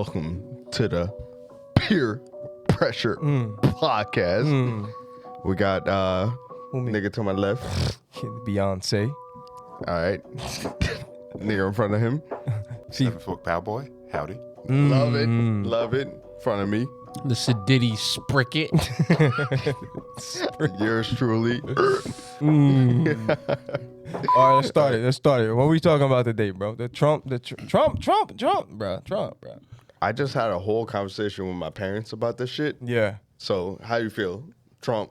welcome to the Peer Pressure Podcast. We got nigga to my left. Beyonce. All right. Nigga in front of him. 7-foot cowboy. Howdy. Love it. Love it. In front of me. The Sadiddy Spricket. Yours truly. All right, let's start it. What are we talking about today, bro? Trump, bro. I just had a whole conversation with my parents about this shit. Yeah. So how you feel? Trump.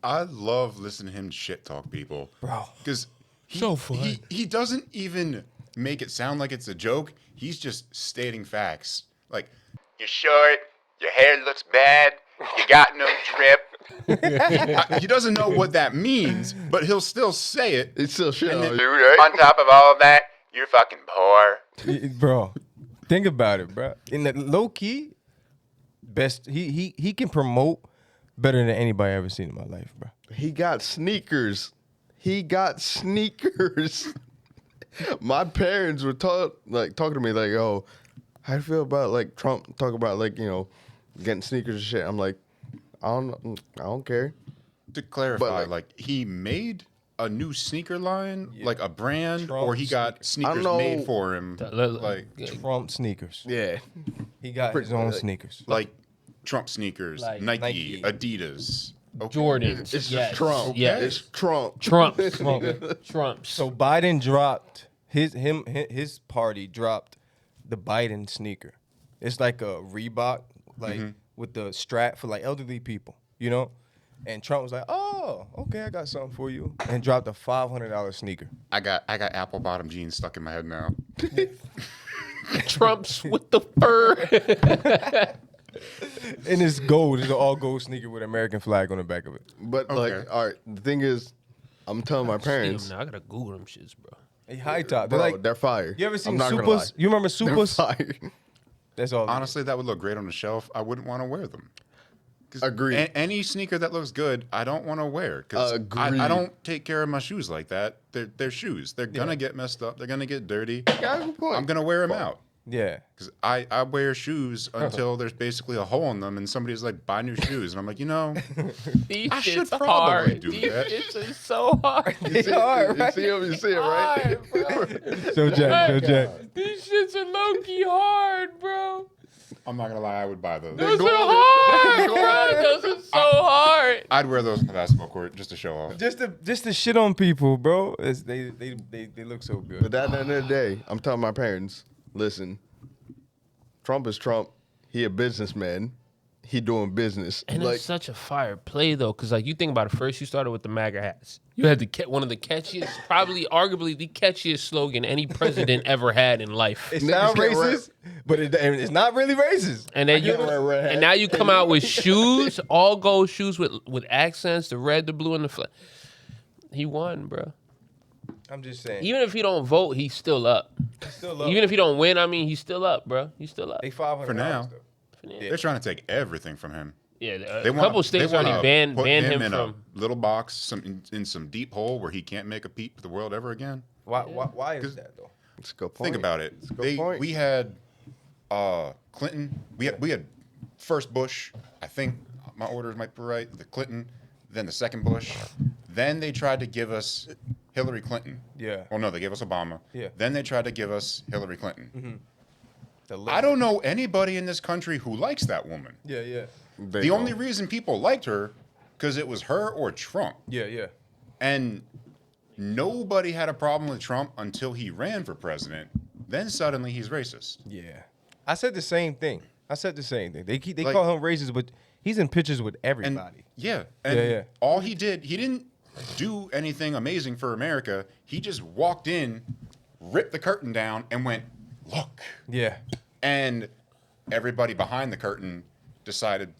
I love listening to him shit talk people. Bro. Because So fun. he doesn't even make it sound like it's a joke. He's just stating facts. Like, you're short, your hair looks bad, you got no drip. He doesn't know what that means, but he'll still say it. It's still shit And on then, you, right? on top of all of that, you're fucking poor. Bro, think about it, bro. In the low key, best he can promote better than anybody I ever seen in my life, bro. He got sneakers. My parents were talking to me like, "Oh, how do you feel about like Trump talk about like getting sneakers and shit?" I'm like, I don't care. To clarify, But, he made a new sneaker line, like a brand, Trump or he got sneakers know. made for him, like Trump sneakers. Yeah, He got his own sneakers. Trump sneakers, Like Nike, Adidas, okay. Jordans. it's yes. just Trump. Yes. It's Trump. Trumps. So Biden dropped his party dropped the Biden sneaker. It's like a Reebok, like with the strap for like elderly people, And Trump was like, "Oh, okay, I got something for you," and dropped a $500 sneaker. I got apple bottom jeans stuck in my head now. Trumps with the fur. And it's gold. It's an all gold sneaker with an American flag on the back of it. But Okay. like, all right, the thing is, I'm telling my parents, Now, I gotta Google them shits, bro. Hey, high top. bro, They're like, they're fire. you ever seen I'm not gonna lie. Supers? You remember They're Supers? fire. That's all. Honestly, that would look great on the shelf. I wouldn't want to wear them. 'Cause Agreed. Any sneaker that looks good, I don't want to wear. Because Agreed. I don't take care of my shoes like that. They're shoes. They're going to get messed up. They're going to get dirty. Yeah, good point. I'm going to wear them out. Yeah. Because I wear shoes until there's basically a hole in them and somebody's like, buy new shoes. And I'm like, These I should shits probably hard. do These that. shits are so hard. They are, right? You see it, right? Hard, bro. Show Jack. These shits are low-key hard, bro. I'm not going to lie, I would buy those. Those are hard, bro. Those are so hard. I'd wear those on the basketball court just to show off. Just to shit on people, bro. They look so good. But at the end of the day, I'm telling my parents, listen, Trump is Trump. He a businessman. He doing business. And like, it's such a fire play, though, because, you think about it. First, you started with the MAGA hats. You had one of the catchiest, probably arguably the catchiest slogan any president ever had in life. It sounds Niggas get racist, but it's not really racist. And then now you come out with shoes, all gold shoes with accents, the red, the blue, and the flag. He won, bro. I'm just saying. Even if he don't vote, he's still up. Even if he don't win, he's still up, bro. He's still up. They $500 For now. though. They're trying to take everything from him. Yeah, They a couple states already banned him in from. a little box, in some deep hole where he can't make a peep to the world ever again. Why is that though? it's a good point. Think about it. It's a good point. We had Clinton. We had first Bush. I think my orders might be right. The Clinton, then the second Bush. Then they tried to give us Hillary Clinton. Yeah. Well, no, they gave us Obama. Yeah. Then they tried to give us Hillary Clinton. Mm-hmm. I don't know anybody in this country who likes that woman. Yeah. The only reason people liked her, because it was her or Trump. Yeah. And nobody had a problem with Trump until he ran for president. Then suddenly he's racist. Yeah. I said the same thing. They call him racist, but he's in pictures with everybody. And all he didn't do anything amazing for America. He just walked in, ripped the curtain down, and went, look. Yeah. And everybody behind the curtain decided,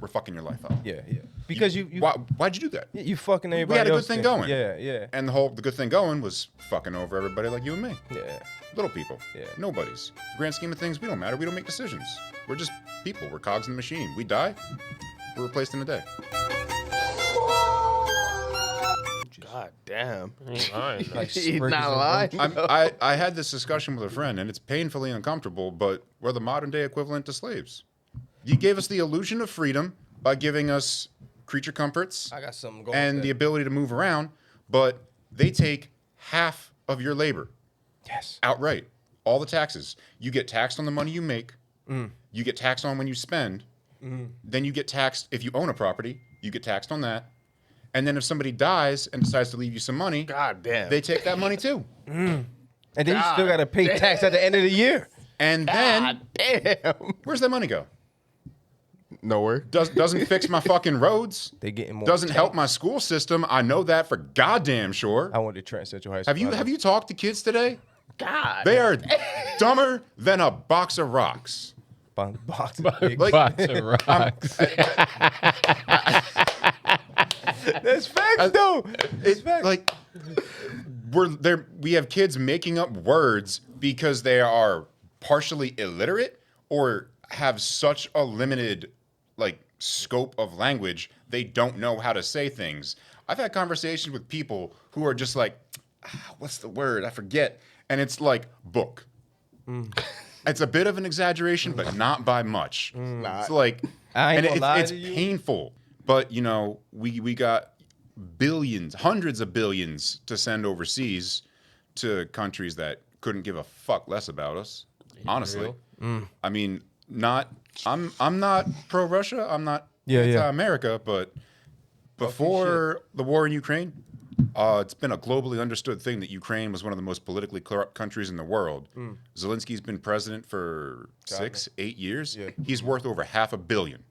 we're fucking your life up. Yeah. Because why'd you do that? you fucking everybody We had a good else thing thing. going. Yeah. And the good thing going was fucking over everybody like you and me. Yeah. Little people. Yeah. Nobodies. Grand scheme of things, we don't matter. We don't make decisions. We're just people. We're cogs in the machine. We die, we're replaced in a day. God damn. He ain't lying, though. Like He's sprinkles not and lying. roaches. I had this discussion with a friend, and it's painfully uncomfortable, but we're the modern day equivalent to slaves. You gave us the illusion of freedom by giving us creature comforts I got something going and with the that. ability to move around, but they take half of your labor Yes. outright. All the taxes. You get taxed on the money you make. You get taxed on when you spend. Then you get taxed if you own a property. You get taxed on that. And then if somebody dies and decides to leave you some money, God damn. they take that money too. And then you still got to pay tax at the end of the year. And then Damn. where's that money go? Nowhere. Doesn't fix my fucking roads. They getting more. Doesn't tax. help my school system. I know that for goddamn sure. I went to Trent Central High School. Have you talked to kids today? God. They are dumber than a box of rocks. Box Like- Box of rocks. That's facts, though. It's like we have kids making up words because they are partially illiterate or have such a limited like scope of language they don't know how to say things. I've had conversations with people who are just like, what's the word? I forget. And it's like book. It's a bit of an exaggeration, but not by much. It's like, I ain't and gonna lie it's to you. painful. But you know, we got billions, hundreds of billions to send overseas to countries that couldn't give a fuck less about us. Honestly, I mean, I'm not pro Russia. I'm not anti-America. But before the war in Ukraine, it's been a globally understood thing that Ukraine was one of the most politically corrupt countries in the world. Zelensky's been president for 6-8 years. Yeah. He's worth over $500 million.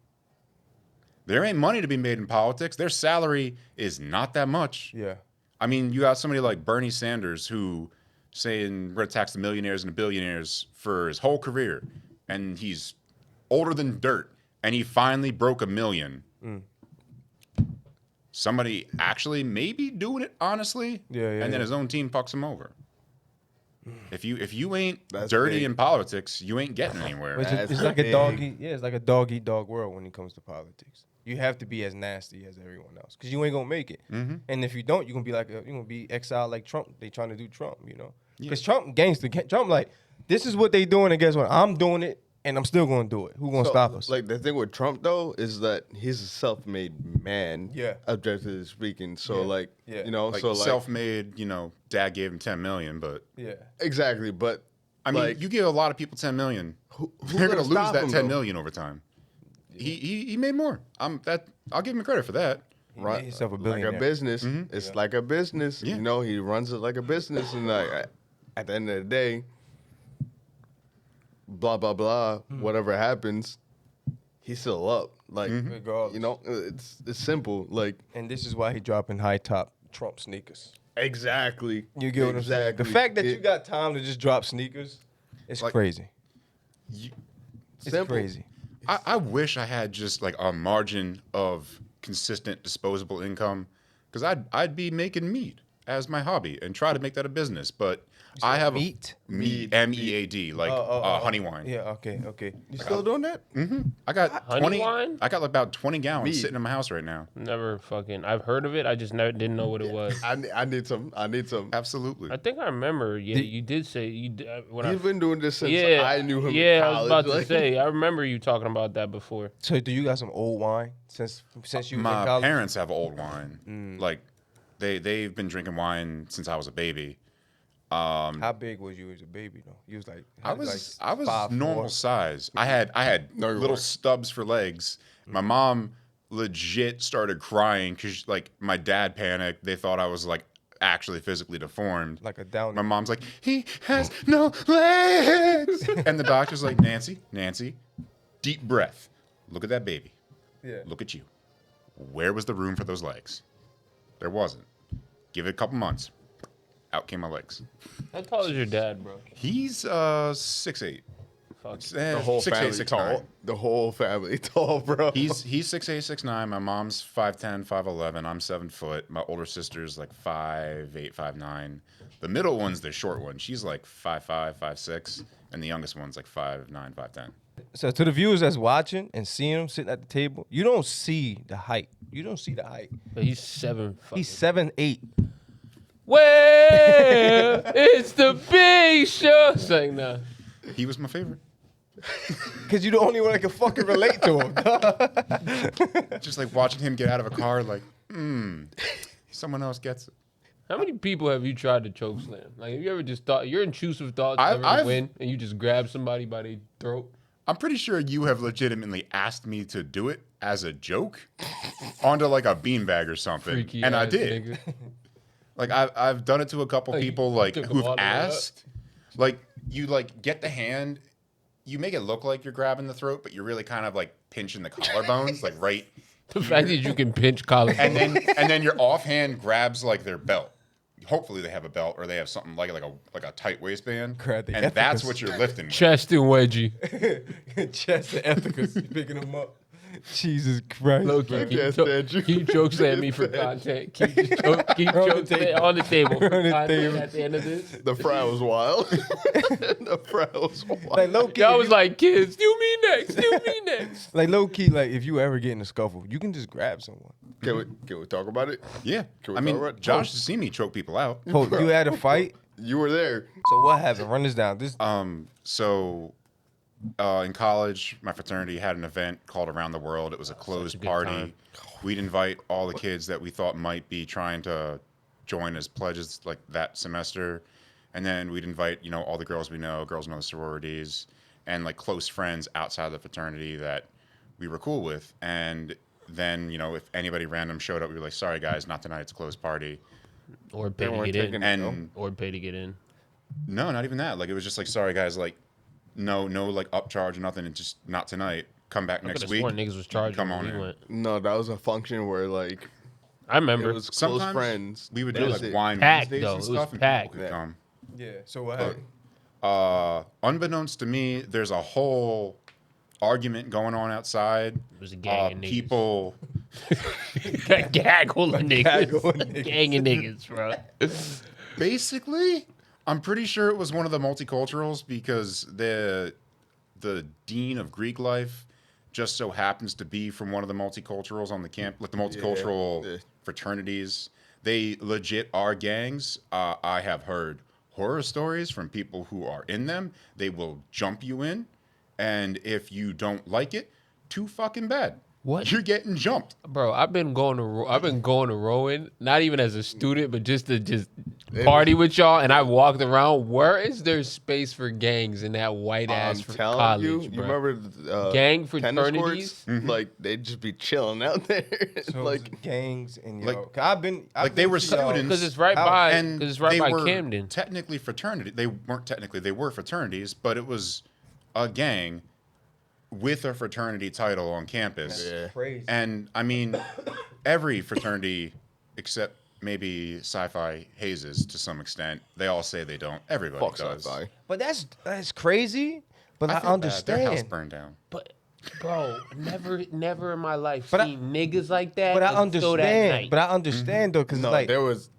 There ain't money to be made in politics. Their salary is not that much. Yeah. I mean, you got somebody like Bernie Sanders who saying we're going to tax the millionaires and the billionaires for his whole career. And he's older than dirt. And he finally broke $1 million. Somebody actually maybe doing it honestly. Yeah, and then his own team fucks him over. If you ain't That's dirty big. in politics, you ain't getting anywhere. It's like a dog eat. Yeah, it's like a dog eat dog world when it comes to politics. You have to be as nasty as everyone else because you ain't gonna make it. And if you don't, you're gonna be you're gonna be exiled like Trump. They trying to do Trump, you know? Because Trump gangster. Trump like this is what they doing, and guess what? I'm doing it, and I'm still gonna do it. Who gonna stop us? Like the thing with Trump though is that he's a self-made man. Yeah. Objectively speaking. So like, Yeah. you know, Like so like self-made, you know, dad gave him $10 million, but yeah. exactly. But I mean, like, you give a lot of people $10 million. who's They're gonna gonna lose stop that him, $10 though? million over time. He made more. I'll give him credit for that. He made himself a billionaire. like a business. It's like a business. Yeah. You know, he runs it like a business, and like at the end of the day, blah blah blah, whatever happens, he's still up. Like Regardless. you know, it's simple. Like And this is why he dropping high top Trump sneakers. exactly. You get what I'm saying? The fact that you got time to just drop sneakers, it's Like- crazy. You- It's simple. crazy. I wish I had just like a margin of consistent disposable income because I'd be making meat as my hobby and try to make that a business. But I have meat? meat MEAD like honey wine. Yeah. Okay. You still doing that? I got Honey 20. wine? I got like about 20 gallons Meat. sitting in my house right now. Never fucking. I've heard of it. I just never didn't know what it was. I need some. I need some. Absolutely. I think I remember. Yeah, you did say you. When He's been doing this since yeah, I knew him. Yeah, in I was about college. to say. I remember you talking about that before. So do you got some old wine since you was in My college? parents have old wine. Like they've been drinking wine since I was a baby. How big was you as a baby though? You was like I was 5'4". normal size. I had No, you little weren't. stubs for legs. My mom legit started crying because like my dad panicked. They thought I was like actually physically deformed. like a down. My mom's like, he has no legs, and the doctor's like, Nancy, deep breath. Look at that baby. Yeah. Look at you. Where was the room for those legs? There wasn't. Give it a couple months. Out came my legs. How tall is your dad, bro? He's 6'8". Fuck. the whole 6'8", family 6'9". tall. The whole family tall, bro. He's 6'8", 6'9". My mom's 5'10", 5'11". I'm 7 foot. My older sister's like 5'8", 5'9". The middle one's the short one. She's like 5'5", 5'6", and the youngest one's like 5'9", 5'10". So to the viewers that's watching and seeing him sitting at the table, you don't see the height. You don't see the height. But he's 7. He's 7'8". Well, it's the big show. Saying that. He was my favorite. Cause you the only one that can fucking relate to him. Just like watching him get out of a car, like, someone else gets it. How many people have you tried to choke slam? Like, have you ever just thought your intrusive thoughts ever I've- win and you just grab somebody by their throat? I'm pretty sure you have legitimately asked me to do it as a joke onto like a beanbag or something, Freaky and I ass did. nigga. Like I've done it to a couple Like, people you like took 'em who've all the way up? asked. Like you like get the hand, you make it look like you're grabbing the throat, but you're really kind of like pinching the collarbones, like right. The fact that you can pinch collar. And then your offhand grabs like their belt. Hopefully they have a belt or they have something like a tight waistband, Grab the and that's ethicus. what you're lifting with. Chest and wedgie. Chest and ethicus, picking them up. Jesus Christ. Low key, Yes, Andrew. keep jokes at me for content. Keep jokes on the table for On the content table. at the end of this. The fry was wild. The fry was wild. Like low key, Y'all was like, kids, do me next, do me next. like low key, like if you ever get in a scuffle, you can just grab someone. Can we talk about it? Yeah, Can we I mean, talk about- Josh has seen me choke people out. Oh, you had a fight. You were there. So what happened? Run this down. This So in college, my fraternity had an event called Around the World. It was a closed good party. time. We'd invite all the kids that we thought might be trying to join as pledges like that semester. And then we'd invite, all the girls we know, girls in other sororities, and like close friends outside of the fraternity that we were cool with. And then, if anybody random showed up, we were like, sorry guys, not tonight, it's a closed party. Or pay They to weren't get taking in. it. And Or pay to get in. no, not even that. Like it was just like, sorry guys, like no like upcharge or nothing, and just not tonight. Come back I next could have week. sworn niggas was charging Come when on we in. went. No, that was a function where like I remember. it was close Sometimes friends. we would That do was like it. wine Packed, Wednesdays though. and It was stuff, and packed. people could come. yeah. So what happened? Unbeknownst to me, there's a whole argument going on outside. It was a gang of niggas. People, Gaggle of niggas. Gang of niggas, bro. basically, I'm pretty sure it was one of the multiculturals because the dean of Greek life just so happens to be from one of the multiculturals on the camp, like the multicultural Yeah. fraternities. They legit are gangs. I have heard horror stories from people who are in them. They will jump you in, and if you don't like it, too fucking bad. What? You're getting jumped. Bro, I've been going to rowing, not even as a student, but just to party with y'all. And I walked around. Where is there space for gangs in that white ass I'm for telling college, you, bro? remember Gang tennis courts? fraternities? Like they'd just be chilling out there. So like gangs and like- yo. I've been They were to y'all- students. 'Cause it's right out, by- and 'cause it's right they by were Camden. Technically fraternity. They weren't technically. They were fraternities, but it was a gang with a fraternity title on campus. Yeah. Crazy. And I mean, every fraternity except maybe Sci-Fi hazes to some extent. They all say they don't. Everybody fuck does. sci-fi. But that's crazy. But I, feel bad. Their house understand. burned down. But, bro, never in my life But I- seen niggas like that. But I until that understand. night. But I understand though, because No, like there was.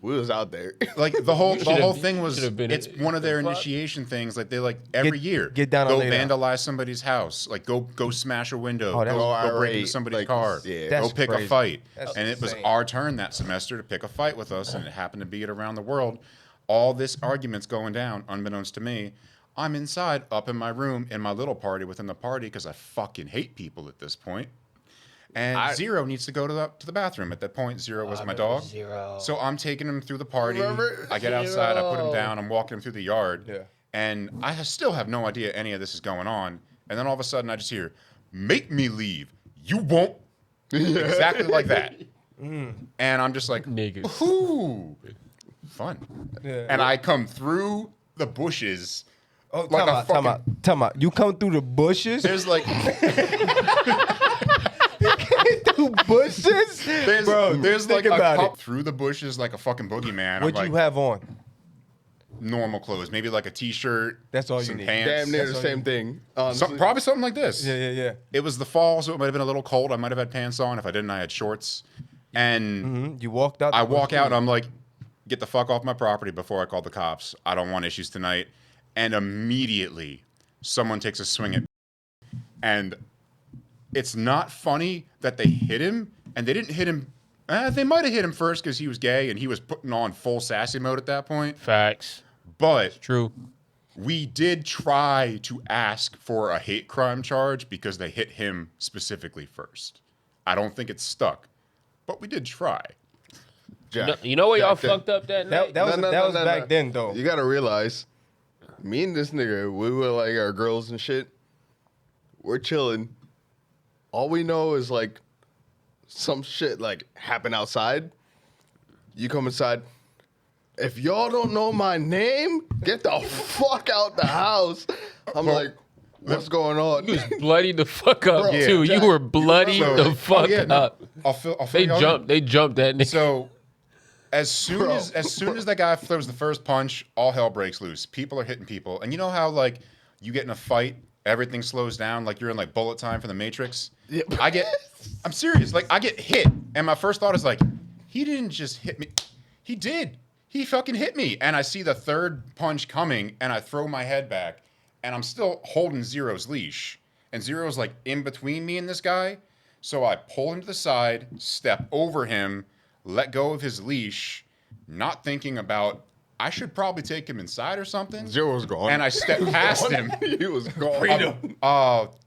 We was out there. Like the whole should've- thing was, should've been it's in- one of their fuck. initiation things. Like they every year get down go on later. vandalize somebody's house, like go smash a window, Oh, that's- go break irate, into somebody's like, car, yeah. go That's pick crazy. a fight. That's And it was insane. our turn that semester to pick a fight with us, and it happened to be at Around the World. All this argument's going down, unbeknownst to me. I'm inside, up in my room, in my little party within the party, because I fucking hate people at this point. And Zero needs to go to the bathroom. At that point, Zero was my dog. Zero. So I'm taking him through the party. Remember? I get outside, I put him Zero. down, I'm walking him through the yard. Yeah. And I still have no idea any of this is going on. And then all of a sudden I just hear, "Make me leave. You won't." Exactly like that. And I'm just like, Niggas. ooh, fun. Yeah. And I come through the bushes. oh, like a time out. You come through the bushes. There's like, through bushes, bro. there's think like a about cup it. through the bushes like a fucking boogeyman. What I'm you like, have on? normal clothes, maybe like a t-shirt. That's all you some need. pants. Damn near That's the all same you- thing. Honestly. Probably something like this. Yeah. It was the fall, so it might have been a little cold. I might have had pants on. If I didn't, I had shorts. And You walked out. I the walk bush. out and I'm like, get the fuck off my property before I call the cops. I don't want issues tonight. And immediately someone takes a swing at me. And it's not funny that they hit him, and they didn't hit him They might have hit him first because he was gay and he was putting on full sassy mode at that point. Facts. But True. we did try to ask for a hate crime charge because they hit him specifically first. I don't think it's stuck, but we did try. You know where y'all Jack, fucked up that night? That was back then, though. You gotta realize, me and this nigga, we were like our girls and shit. We're chilling. All we know is like some shit like happen outside. You come inside. If y'all don't know my name, get the fuck out the house. I'm like, what's going on? You was bloody the fuck up Bro, too. Jack, you were bloody the fuck up. I'll fill They y'all in. jumped. They jumped that nigga. So as soon as that guy throws the first punch, all hell breaks loose. People are hitting people, and you know how like you get in a fight, everything slows down, like you're in like bullet time for the Matrix. Yep. I'm serious. Like I get hit, and my first thought is like, he didn't just hit me. He did. He fucking hit me, and I see the third punch coming, and I throw my head back, and I'm still holding Zero's leash, and Zero's like in between me and this guy, so I pull him to the side, step over him, let go of his leash, not thinking about I should probably take him inside or something. Zero was gone. And I stepped past him. He was gone.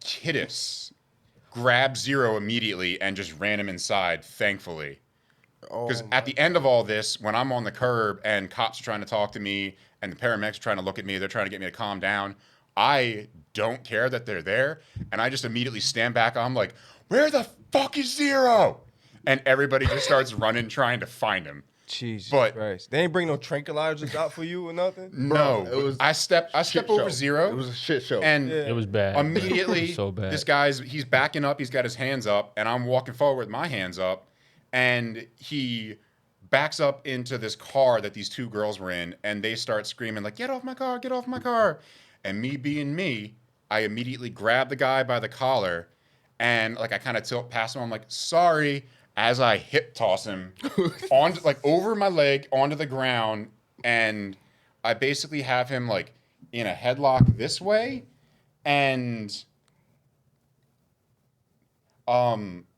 Kiddus grabbed Zero immediately and just ran him inside, thankfully. Because at the end of all this, when I'm on the curb and cops are trying to talk to me and the paramedics are trying to look at me, they're trying to get me to calm down, I don't care that they're there. And I just immediately stand back. I'm like, where the fuck is Zero? And everybody just starts running, trying to find him. Jesus But- Christ. They ain't bring no tranquilizers out for you or nothing? No, it was I step shit over show. Zero. It was a shit show. And It was bad. immediately, It was so bad. this he's backing up. He's got his hands up, and I'm walking forward with my hands up. And he backs up into this car that these two girls were in, and they start screaming like, get off my car, get off my car. And me being me, I immediately grab the guy by the collar, and like I kind of tilt past him. I'm like, sorry, as I hip toss him on like over my leg onto the ground, and I basically have him like in a headlock this way, and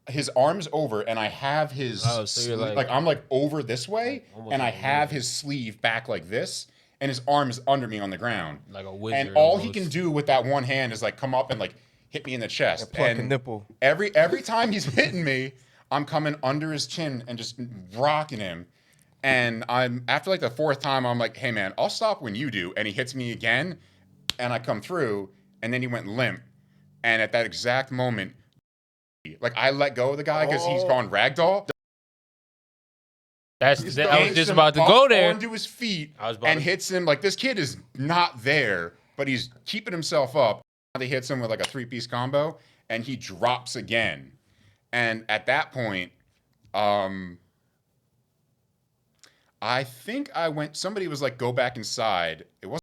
his arms over, and I have his so you're like I'm like over this way, and I have his sleeve back like this, and his arm is under me on the ground, Like a wizard. and all he almost. can do with that one hand is like come up and like hit me in the chest. Pluck a And nipple. every time he's hitting me, I'm coming under his chin and just rocking him. And I'm after like the fourth time, I'm like, hey man, I'll stop when you do. And he hits me again, and I come through, and then he went limp. And at that exact moment, like I let go of the guy because he's gone ragdoll. I was Yanks just him about to up go there. onto his feet I was about and to- hits him like this kid is not there, but he's keeping himself up. He hits him with like a 3-piece combo, and he drops again. And at that point, I think somebody was like, go back inside. It wasn't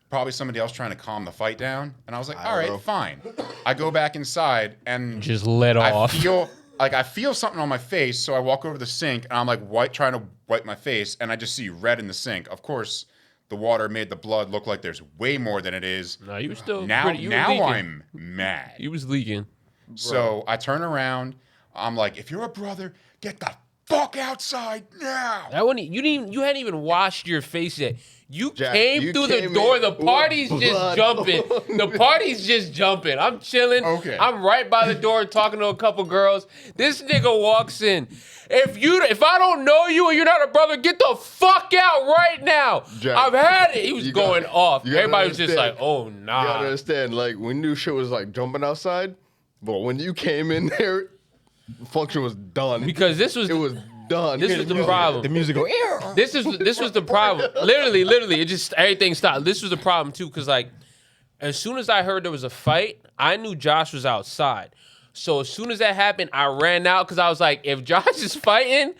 probably somebody else trying to calm the fight down. And I was like, all right, fine. I go back inside and Just let I off. feel something on my face. So I walk over to the sink and I'm like trying to wipe my face, and I just see red in the sink. Of course, the water made the blood look like there's way more than it is. No, you were still Now pretty, you were leaking. I'm mad. You was leaking. So I turn around. I'm like, if you're a brother, get the fuck outside now. That one, you hadn't even washed your face yet. You Jack, came you through came the door. in The with party's just blood. jumping. The party's just jumping. I'm chilling. Okay. I'm right by the door talking to a couple girls. This nigga walks in. If I don't know you and you're not a brother, get the fuck out right now. Jack, I've had it. He was you going gotta- off. you gotta Everybody was just like, understand. oh You gotta nah. understand, like, we knew shit was like jumping outside, but when you came in there, function was done. Because it was done. this was the problem. The music go, ew. This was the problem. Literally, it just everything stopped. This was the problem too, because like as soon as I heard there was a fight, I knew Josh was outside. So as soon as that happened, I ran out because I was like, if Josh is fighting,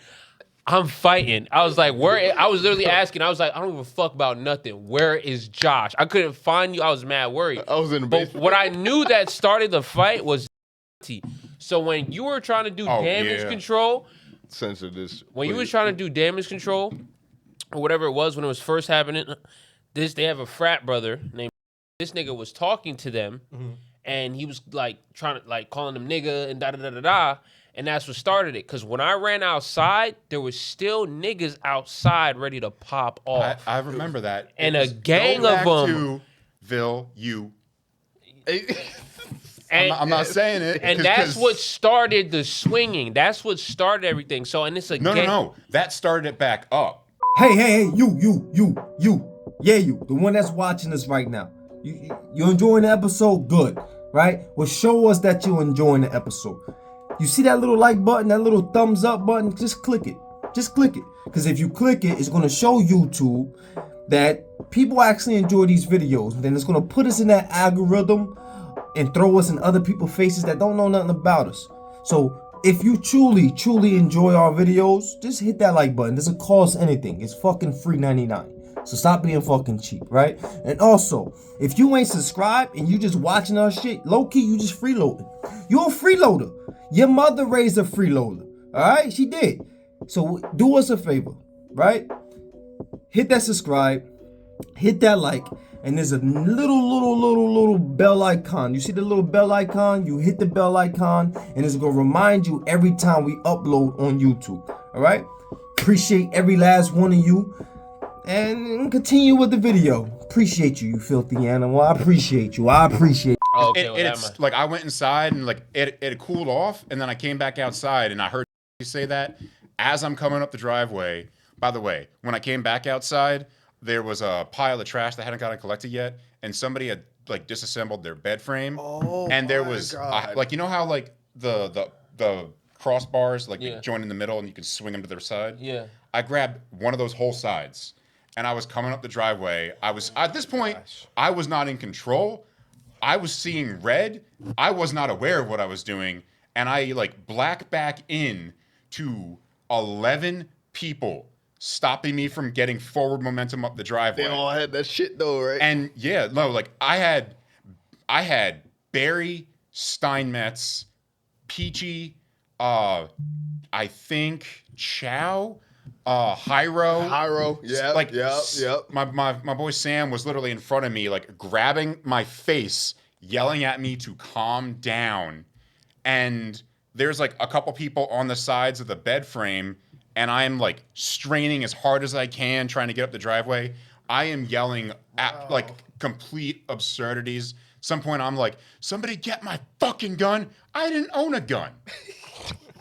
I'm fighting. I was like, where? I was literally asking. I was like, I don't give a fuck about nothing. Where is Josh? I couldn't find you. I was mad worried. I was in the But basement. what I knew that started the fight was so when you were trying to do damage yeah. control. Censor this. When you please. was trying to do damage control, or whatever it was when it was first happening, they have a frat brother named. This nigga was talking to them, and he was like trying to like calling them nigga and da da da da da. And that's what started it. Because when I ran outside, there was still niggas outside ready to pop off. I remember that. And It a was gang go back of 'em. to Vil, you. And, I'm not saying it. and that's what started the swinging. That's what started everything. So, and it's a gang. No. That started it back up. Hey, you. Yeah, you, the one that's watching us right now. You enjoying the episode? Good, right? Well, show us that you're enjoying the episode. You see that little like button, that little thumbs up button? Just click it. Just click it. Because if you click it, it's going to show YouTube that people actually enjoy these videos. And then it's going to put us in that algorithm and throw us in other people's faces that don't know nothing about us. So if you truly enjoy our videos, just hit that like button. It doesn't cost anything. It's fucking free 99. So stop being fucking cheap, right? And also, if you ain't subscribed and you just watching our shit, low-key, you just freeloading. You're a freeloader. Your mother raised a freeloader, all right? She did. So do us a favor, right? Hit that subscribe, hit that like, and there's a little bell icon. You see the little bell icon? You hit the bell icon, and it's gonna remind you every time we upload on YouTube, all right? Appreciate every last one of you. And continue with the video. Appreciate you, you filthy animal. I appreciate you. Oh, okay, It's like I went inside and like it cooled off, and then I came back outside and I heard you say that as I'm coming up the driveway. By the way, when I came back outside, there was a pile of trash that hadn't gotten collected yet, and somebody had like disassembled their bed frame. Oh, and there my was God. like, you know how like the crossbars like you join in the middle and you can swing them to their side. Yeah. I grabbed one of those whole sides. And I was coming up the driveway. I was, at this point, I was not in control. I was seeing red. I was not aware of what I was doing. And I like black back in to 11 people stopping me from getting forward momentum up the driveway. They all had that shit though, right? And yeah, no, like I had Barry, Steinmetz, Peachy, I think Chow, Hyro, yeah, like yep. My boy Sam was literally in front of me, like grabbing my face, yelling at me to calm down. And there's like a couple people on the sides of the bed frame, and I'm like straining as hard as I can, trying to get up the driveway. I am yelling at like complete absurdities. Some point I'm like, somebody get my fucking gun. I didn't own a gun.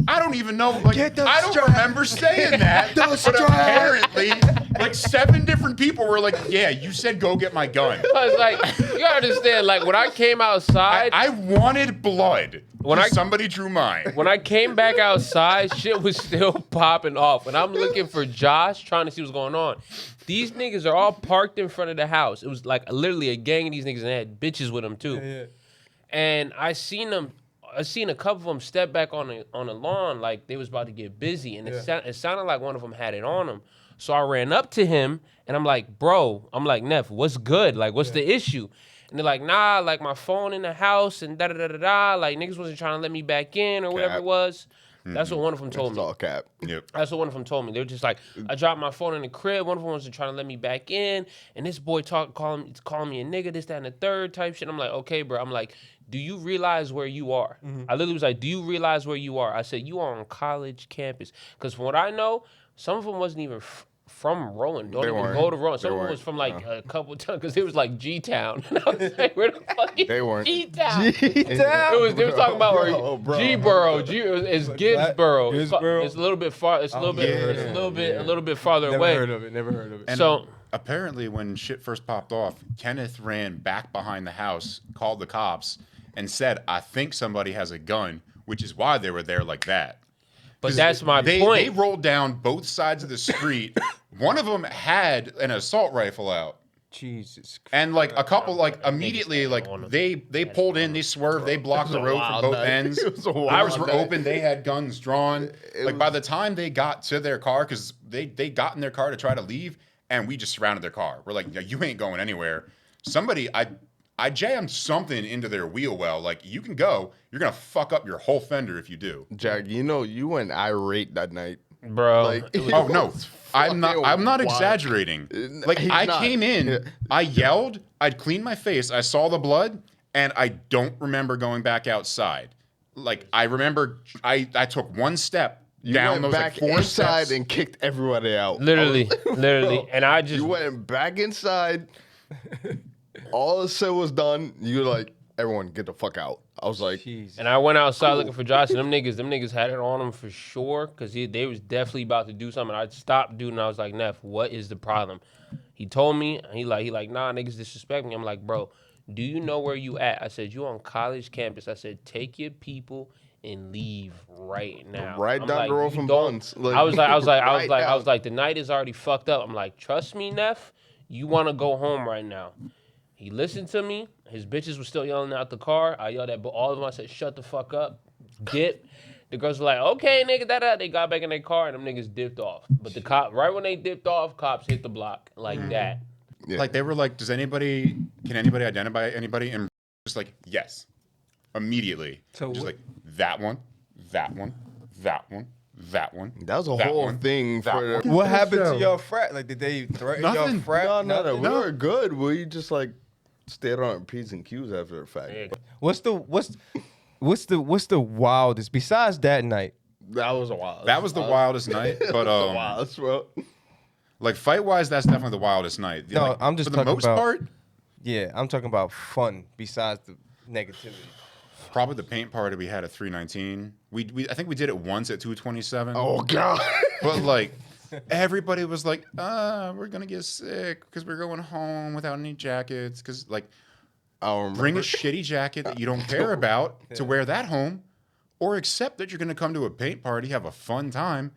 I don't even know, like, I don't remember saying that, but apparently, like, 7 different people were like, yeah, you said go get my gun. It's like, you gotta understand, like, when I came outside... I wanted blood. Somebody drew mine. When I came back outside, shit was still popping off. And I'm looking for Josh, trying to see what's going on. These niggas are all parked in front of the house. It was, like, literally a gang of these niggas, and they had bitches with them, too. Yeah. And I seen a couple of them step back on the lawn like they was about to get busy, and it sounded like one of them had it on them. So I ran up to him, and I'm like, bro, Neff, what's good? Like, what's the issue? And they're like, nah, like my phone in the house and da-da-da-da-da. Like, niggas wasn't trying to let me back in or whatever it was. That's what one of them told me. It's all cap. Yep. That's what one of them told me. They were just like, I dropped my phone in the crib. One of them wasn't trying to let me back in. And this boy calling me a nigga, this, that, and the third type shit. I'm like, okay, bro. I'm like, do you realize where you are? I literally was like, do you realize where you are? I said, you are on college campus. Because from what I know, some of them wasn't even from Rowan. Don't even go to Rowan. Some of them was from like a couple towns, because it was like G-Town. And I was like, where the fuck is They weren't. G-Town? G-Town. They was talking about G-Borough. It's Gibbsboro. It's a little bit far. It's a little bit farther away. Never heard of it. And So apparently when shit first popped off, Kenneth ran back behind the house, called the cops, and said, I think somebody has a gun, which is why they were there like that. But that's my point. point. They rolled down both sides of the street. One of them had an assault rifle out. Jesus Christ. And like a couple, like immediately, like they pulled in, they swerved, they blocked the road from both ends. Doors were open, they had guns drawn. Like by the time they got to their car, because they got in their car to try to leave, and we just surrounded their car. We're like, yeah, you ain't going anywhere. Somebody, I jammed something into their wheel well. Like, you can go. You're going to fuck up your whole fender if you do. Jack, you know, you went irate that night. Bro. Like, oh, no. I'm not exaggerating. Like, I came in, I yelled, I'd cleaned my face, I saw the blood, and I don't remember going back outside. like I remember I took one step You down went those back like 4 inside steps. and kicked everybody out. Literally, Bro, and I just you went back inside. All the shit was done. You were like, everyone get the fuck out. I was like, Jesus. And I went outside looking for Josh, and them niggas had it on them for sure, because they was definitely about to do something. I stopped, dude, and I was like, Neff, what is the problem? He told me, and he like, nah, niggas disrespect me. I'm like, bro, do you know where you at? I said, you on college campus. I said, take your people and leave right now. Right I'm down like, the road you from don't- Buns. Like, I was right like, the night is already fucked up. I'm like, trust me, Neff, you want to go home right now. He listened to me. His bitches were still yelling out the car. I yelled at all of them. I said, shut the fuck up. Dip. The girls were like, okay, nigga, da-da. They got back in their car, and them niggas dipped off. But the cop, right when they dipped off, cops hit the block like that. Yeah. Like they were like, can anybody identify anybody? And just like, yes, immediately. So just what- like that one, that one, that one, that one. that was a that whole one, thing that for one. the. What happened show? to your frat? Like, did they threaten your Nothing. frat? No, Nothing? we were good. We just like stayed on our P's and Q's after the fact. Yeah. What's the wildest besides that night? That was a wild. That was the wildest night. But the wildest, bro. like fight wise, that's definitely the wildest night. No, Like, I'm just for the talking most about- part. Yeah, I'm talking about fun besides the negativity. Probably the paint party we had at 319. I think we did it once at 227. Oh god. But like everybody was like, we're gonna get sick because we're going home without any jackets. Because like I don't remember. bring a shitty jacket that you don't care about to wear that home, or accept that you're gonna come to a paint party, have a fun time.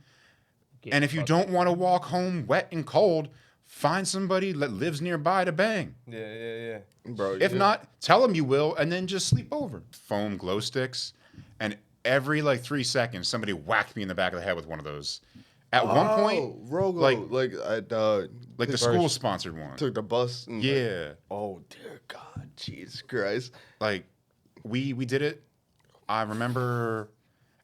And if you don't want to walk home wet and cold, find somebody that lives nearby to bang. Yeah. bro. If not, tell them you will, and then just sleep over. Foam glow sticks, and every like 3 seconds, somebody whacked me in the back of the head with one of those. At one point, Rogo, like I the school sponsored one. took the bus. And Yeah, oh dear God, Jesus Christ. like we did it. I remember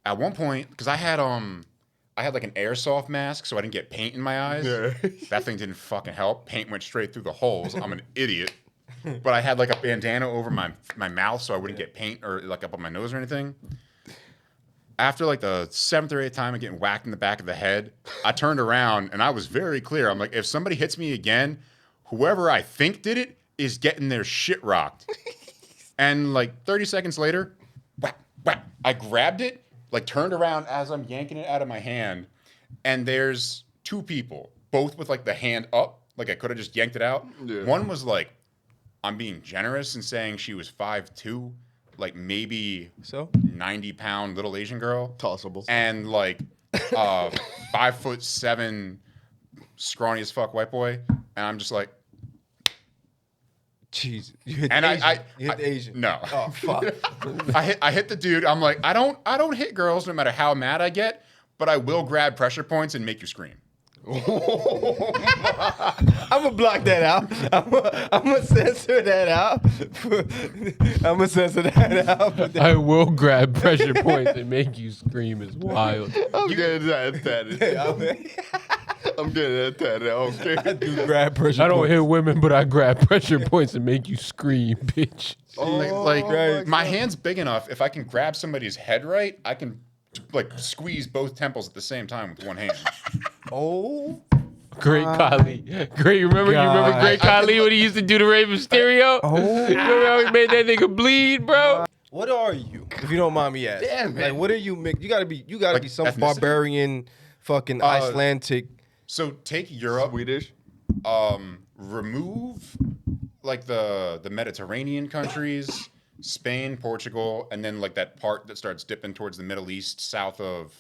at one point because I had like an airsoft mask, so I didn't get paint in my eyes. Yeah. That thing didn't fucking help. Paint went straight through the holes. I'm an idiot. But I had like a bandana over my mouth so I wouldn't get paint or like up on my nose or anything. After like the 7th or 8th time of getting whacked in the back of the head, I turned around and I was very clear. I'm like, if somebody hits me again, whoever I think did it is getting their shit rocked. And like 30 seconds later, whack, whack, I grabbed it, like turned around as I'm yanking it out of my hand, and there's 2 people, both with like the hand up, like I could have just yanked it out. Yeah. One was like, I'm being generous and saying she was 5'2", like maybe So 90-pound little Asian girl, Tossables. and like 5'7", scrawny as fuck white boy, and I'm just like, jeez, you hit and Asian. You hit I- the Asian. no. Oh fuck. I hit the dude. I'm like, I don't hit girls no matter how mad I get, but I will grab pressure points and make you scream. I'm gonna block that out. I'm gonna censor that out. I'm gonna censor that out. I will grab pressure points and make you scream is wild. I'm getting that tatted. I'm getting that tatted. I don't care. I do grab pressure. I don't points. hit women, but I grab pressure points and make you scream, bitch. Like right. my hand's big enough. If I can grab somebody's head right, I can like squeeze both temples at the same time with one hand. Oh. Great Khali. Great. Remember God. Great Khali when he used to do the Rey Mysterio? Oh. Remember how he made that nigga bleed, bro? What are you? If you don't mind me asking. Damn, man. Like, what are you? You gotta be Like some ethnicity? barbarian, fucking Icelandic. So take Europe, Swedish. remove like the Mediterranean countries, Spain, Portugal, and then like that part that starts dipping towards the Middle East, south of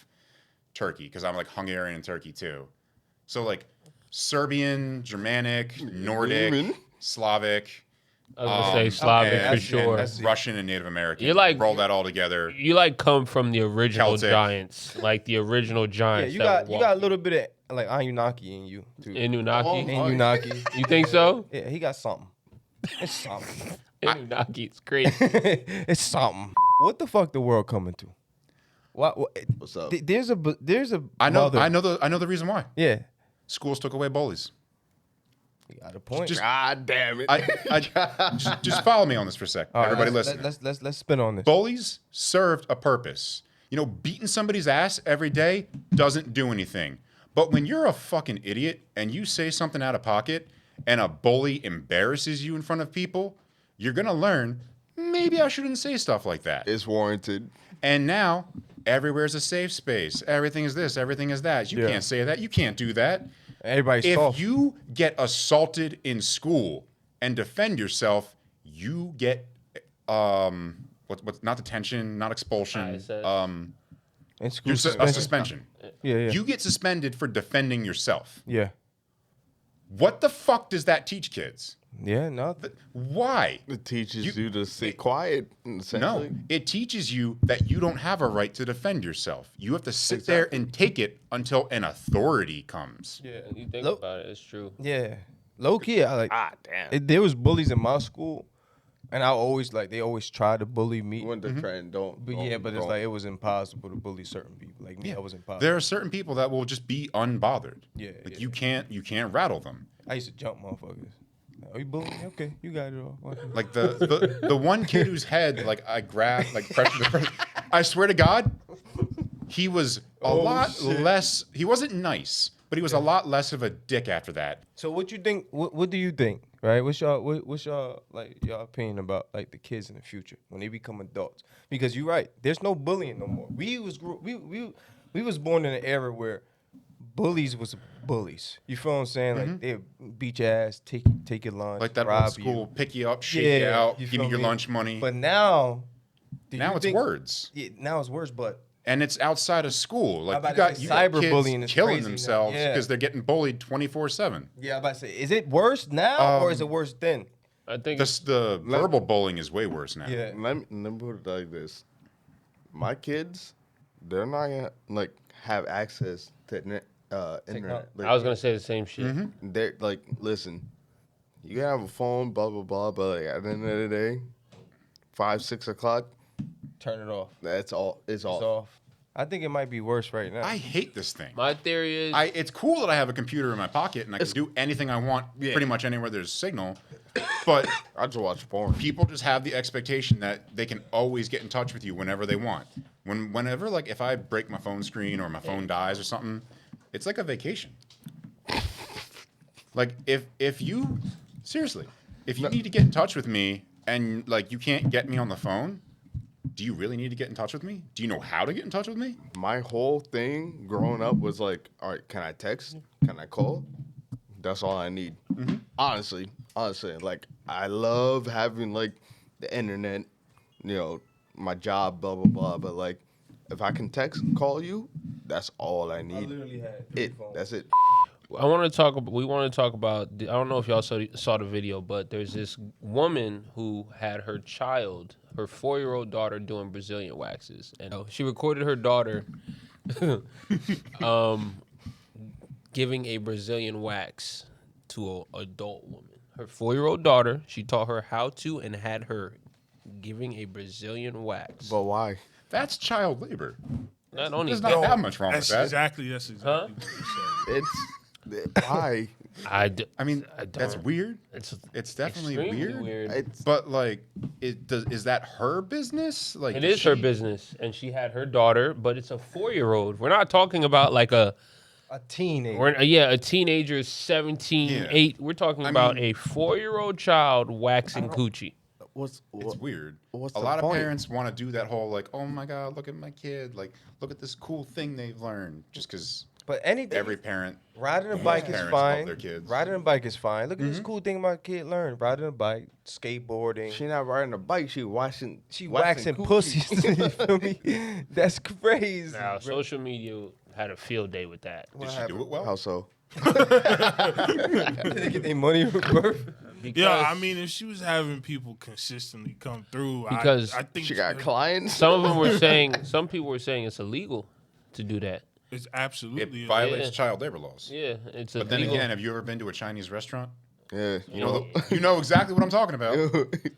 Turkey, because I'm like Hungarian and Turkey too. So like Serbian, Germanic, Nordic, German? Slavic, I was gonna say Slavic and- for sure. and Russian and Native American. You're like- roll that all together. You like come from the original Celtic. giants, like the original Yeah, giants. you that got a little bit of like Anunnaki in you too. Anunnaki. Anunnaki. You think so? Yeah, he got something. It's something. Anunnaki, it's crazy. It's something. What the fuck the world coming to? What's up? There's a I know mother. the reason why. Yeah. Schools took away bullies. You got a point. God damn it. Just follow me on this for a sec. All right, Everybody let's listen. let's spin on this. Bullies served a purpose. You know, beating somebody's ass every day doesn't do anything. But when you're a fucking idiot and you say something out of pocket and a bully embarrasses you in front of people, you're going to learn, maybe I shouldn't say stuff like that. It's warranted. And now, everywhere's a safe space. Everything is this, everything is that. You can't say that. You can't do that. Everybody's If soft. you get assaulted in school and defend yourself, you get what's not detention, not expulsion. In school, A suspension. Yeah. You get suspended for defending yourself. Yeah. What the fuck does that teach kids? Yeah, nothing. Why? It teaches you to stay quiet. No, Essentially. it teaches you that you don't have a right to defend yourself. You have to sit there and take it until an authority comes. Yeah, you think Look- about it, it's true. Yeah. Low key, I like. Damn. There was bullies in my school, and I always they always try to bully me. When the trend don't. But it's like it was impossible to bully certain people. Like me, I was impossible. There are certain people that will just be unbothered. Yeah, Like yeah. you can't rattle them. I used to jump motherfuckers. Oh, you bullying me? Okay, you got it all. Like the one kid whose head like I grabbed like pressure. I swear to God, he was a lot less. He wasn't nice, but he was a lot less of a dick after that. So what you think? What do you think? Right? What's y'all like your opinion about like the kids in the future when they become adults? Because you're right. There's no bullying no more. We was born in an era where bullies was bullies. You feel what I'm saying? Like they beat your ass, take your lunch, Like that rob old school, you. pick you up, shake you out, you give feel you your me? lunch money. But now, now it's words, Yeah, now it's words. But and it's outside of school. Like about you got to say, cyberbullying kids is killing crazy now. themselves Yeah. because they're getting bullied 24/7. yeah, I'm about to say, is it worse now or is it worse then? I think The verbal bullying is way worse now. Yeah. Let me put it like this. My kids, they're not gonna like have access to internet. Like, I was gonna say the same shit. they're like, listen, you can have a phone, blah blah blah, but like at the end of the day, 5, 6 o'clock, Turn it off. that's all. It's It's all. off. I think it might be worse right now. I hate this thing. My theory is It's cool that I have a computer in my pocket and I can do anything I want pretty much anywhere there's signal. But I just watch porn. people just have the expectation that they can always get in touch with you whenever they want. Whenever, like, if I break my phone screen or my phone dies or something, it's like a vacation. Like, if you need to get in touch with me and, like, you can't get me on the phone, do you really need to get in touch with me? Do you know how to get in touch with me? My whole thing growing up was like, all right, can I text? Can I call? That's all I need. Honestly, like I love having like the internet, you know, my job, blah blah blah. But like, if I can text, call you, that's all I need. literally had 3 phones. That's it. we want to talk about. I don't know if y'all saw the video, but there's this woman who had her child, her 4-year-old daughter, doing Brazilian waxes, and she recorded her daughter, giving a Brazilian wax to an adult woman. Her 4-year-old daughter. She taught her how to and had her giving a Brazilian wax. But why? That's child labor. Not only There's that, not that much wrong with That's that. exactly what you said. It's why? I mean, I don't- that's weird. It's definitely extremely weird. It's But like, is that her business? Like, It is her business, and she had her daughter, but it's a 4-year-old. We're not talking about like a teenager. a teenager, 17, Yeah. 8. We're talking about a 4-year-old child waxing coochie. what's It's weird. what's A the lot of point? parents want to do that whole like, oh my god, look at my kid, like look at this cool thing they've learned, just because But anything, every parent. riding a bike is parents love fine. their kids. Riding a bike is fine. Look at this cool thing my kid learned. Riding a bike, skateboarding. She not riding a bike. She waxing waxing coochie. pussies. You feel me? That's crazy. Now, bro. social media had a field day with that. Did she do it well? How so? They get their money from birth. Because Yeah, I mean, if she was having people consistently come through, Because I think She got clients. some people were saying it's illegal to do that. it's It absolutely violates Yeah. child labor laws. Yeah, it's But then illegal. again, have you ever been to a Chinese restaurant? Yeah. You know exactly what I'm talking about.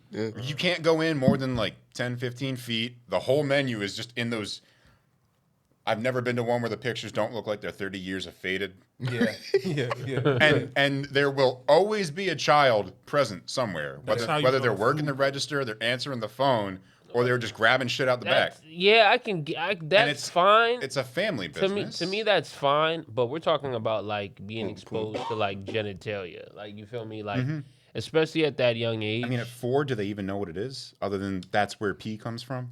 Yeah. You can't go in more than like 10, 15 feet. The whole menu is just in those I've never been to one where the pictures don't look like they're 30 years of faded. Yeah, yeah. And there will always be a child present somewhere, That's how you whether know they're the working food. the register, they're answering the phone, or they're just grabbing shit out the back. Yeah, I can. That's it's fine. It's a family To business. me, that's fine. But we're talking about like being exposed to like genitalia. Like you feel me? Like especially at that young age. I mean, at 4, do they even know what it is, other than that's where pee comes from?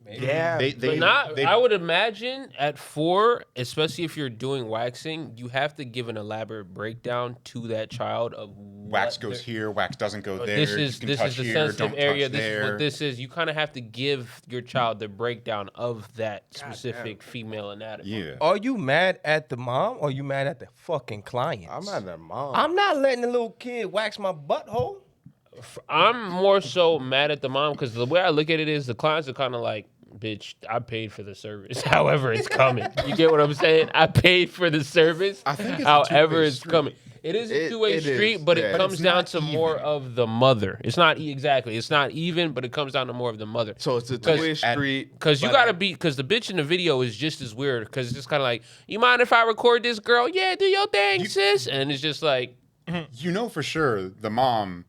Yeah. But not. I would imagine at 4, especially if you're doing waxing, you have to give an elaborate breakdown to that child of wax what goes they're- here, wax doesn't go there. This you is can this touch is the here, sensitive don't area. touch This there. is what this is. You kind of have to give your child the breakdown of that specific female anatomy. Yeah. Are you mad at the mom or are you mad at the fucking client? I'm at that mom. I'm not letting the little kid wax my butthole. I'm more so mad at the mom because the way I look at it is the clients are kind of like, bitch, I paid for the service. However, it's coming. You get what I'm saying? I paid for the service. I think it's a however, two-way it's street. coming. It is a two-way it street, is, but yeah. it But comes it's down not to more even. of the mother. It's not exactly. It's not even, but it comes down to more of the mother. So it's a 'Cause two-way street. Because you but gotta be, because the bitch in the video is just as weird. Because it's just kind of like, you mind if I record this girl? Yeah, do your thing, sis. And it's just like, You know for sure the mom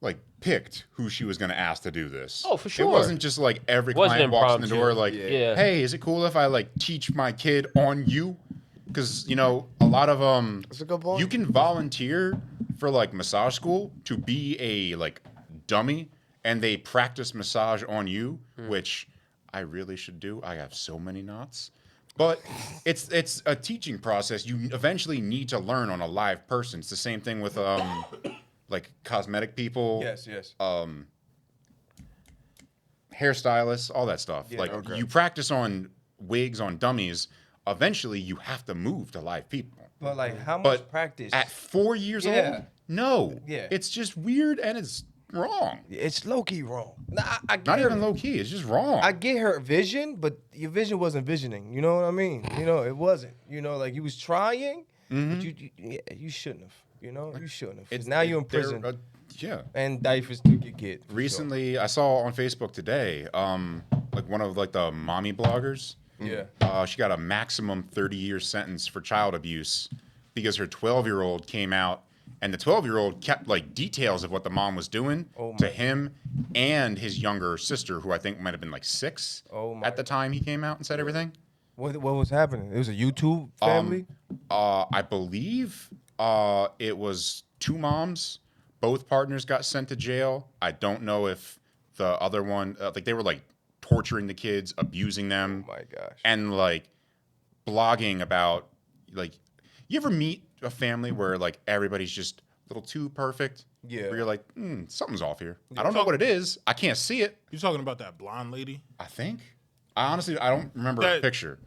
like picked who she was going to ask to do this. Oh, for sure. It wasn't just like every Wasn't client walks in the impromptu. door like, Yeah. hey, is it cool if I like teach my kid on you? Because, you know, a lot of That's a good point. you can volunteer for like massage school to be a like dummy and they practice massage on you, which I really should do. I have so many knots. But it's a teaching process. You eventually need to learn on a live person. It's the same thing with like cosmetic people, Yes. hairstylists, all that stuff. Yeah, like okay. you practice on wigs, on dummies. Eventually, you have to move to live people. But like, how much But practice? at 4 years Yeah. old, no. Yeah. It's just weird and it's wrong. It's low key wrong. Nah, I get Not her- even low key. It's just wrong. I get her vision, but your vision wasn't visioning. You know what I mean? You know, it wasn't. You know, like you was trying, but you shouldn't have. You know, you shouldn't have. 'Cause now you're in prison, Yeah. and diapers took your kid. for sure. Recently, I saw on Facebook today, like one of like the mommy bloggers. Yeah. She got a maximum 30-year sentence for child abuse because her 12-year-old came out, and the 12-year-old kept like details of what the mom was doing to him and his younger sister, who I think might have been like 6 at the time he came out and said everything. What was happening? It was a YouTube family. I believe it was 2 moms. Both partners got sent to jail. I don't know if the other one, like they were like torturing the kids, abusing them. Oh my gosh. And like blogging about like, you ever meet a family where like everybody's just a little too perfect? Yeah. Where you're like, something's off here. I don't know what it is. I can't see it. You talking about that blonde lady? I think. I honestly, I don't remember a That- picture.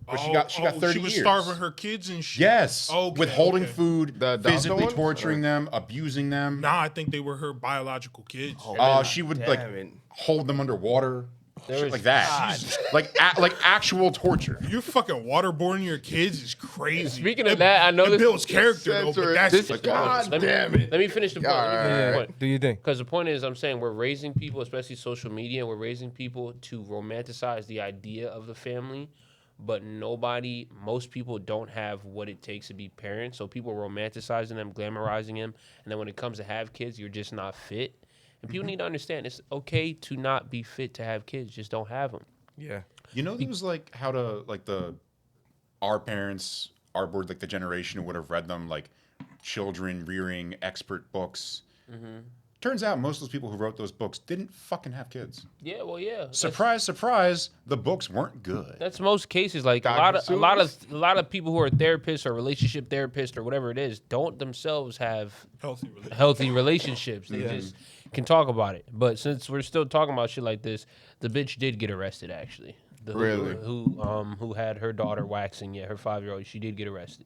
But she got 30 She was years. starving her kids and shit. Yes. Okay, Withholding okay. food, The adopted physically ones? torturing them, abusing them. Nah, I think they were her biological kids. She would like Damn it. hold them underwater, shit was- like that. Like actual torture. You fucking waterboarding your kids is crazy. Speaking of that, I know it this- builds character though, Censor but it. that's This- like, God damn it. Let me finish the point. All Do you think? Because the point is, I'm saying we're raising people, especially social media, we're raising people to romanticize the idea of the family, but most people don't have what it takes to be parents. So people are romanticizing them, glamorizing them, and then when it comes to have kids, you're just not fit. And people need to understand it's okay to not be fit to have kids. Just don't have them. Yeah. You know, there was like how to like our parents, our board, like the generation who would have read them like children rearing expert books. Turns out most of those people who wrote those books didn't fucking have kids. Yeah, well, yeah. Surprise, surprise, the books weren't good. That's most cases. Like Dr. a lot of people who are therapists or relationship therapists or whatever it is don't themselves have healthy relationship. healthy relationships. They just can talk about it. But since we're still talking about shit like this, the bitch did get arrested actually. Really? Who had her daughter waxing? Yeah, her 5-year-old. She did get arrested.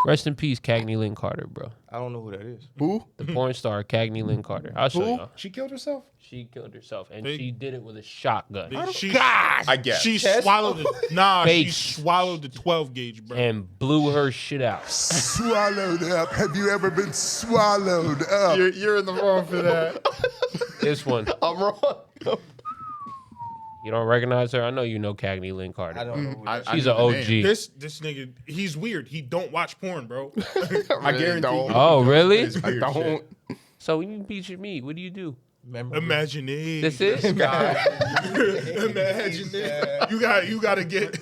Rest in peace, Cagney Lynn Carter, bro. I don't know who that is. Who? The porn star Cagney Lynn Carter. I'll show y'all. She killed herself? She killed herself, and Fake. she did it with a shotgun I guess. She swallowed it. Nah, Fake. she swallowed the 12 gauge, bro. and blew her shit out. Swallowed up. Have you ever been swallowed up? You're in the wrong for that. This one. I'm wrong. You don't recognize her? I know you know Cagney Lynn Carter. I don't know. I She's knew an the OG. name. This nigga, he's weird. He don't watch porn, bro. I guarantee. don't. Oh, really? It's weird I shit. don't. So when you beat your meat, what do you do? Imagine it. This is? Imagine it. You gotta get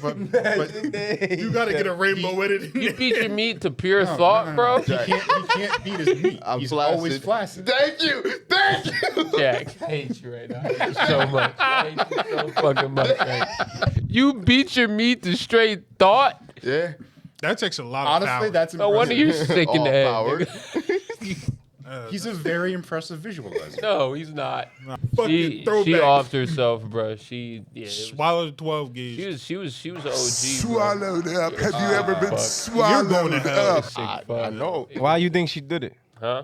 you gotta get a rainbow with it. You beat your meat to pure thought, bro? He can't beat his meat. I'm He's flaccid. always flaccid. Thank you. Jack, I hate you right now. I hate you so much. I hate you so fucking much. Right? You beat your meat to straight thought? Yeah. That takes a lot of Honestly, power. that's No wonder impressive. you're sick in All the head. power. nigga. He's a very impressive visualizer. No, he's not. fucking She throwback. offed herself, bro. She Swallow the 12 gauge. she was an OG, bro. Swallowed up. Have you ever been fuck. swallowed You're going to hell. up? Sick I fuck. know. Why you think she did it? Huh?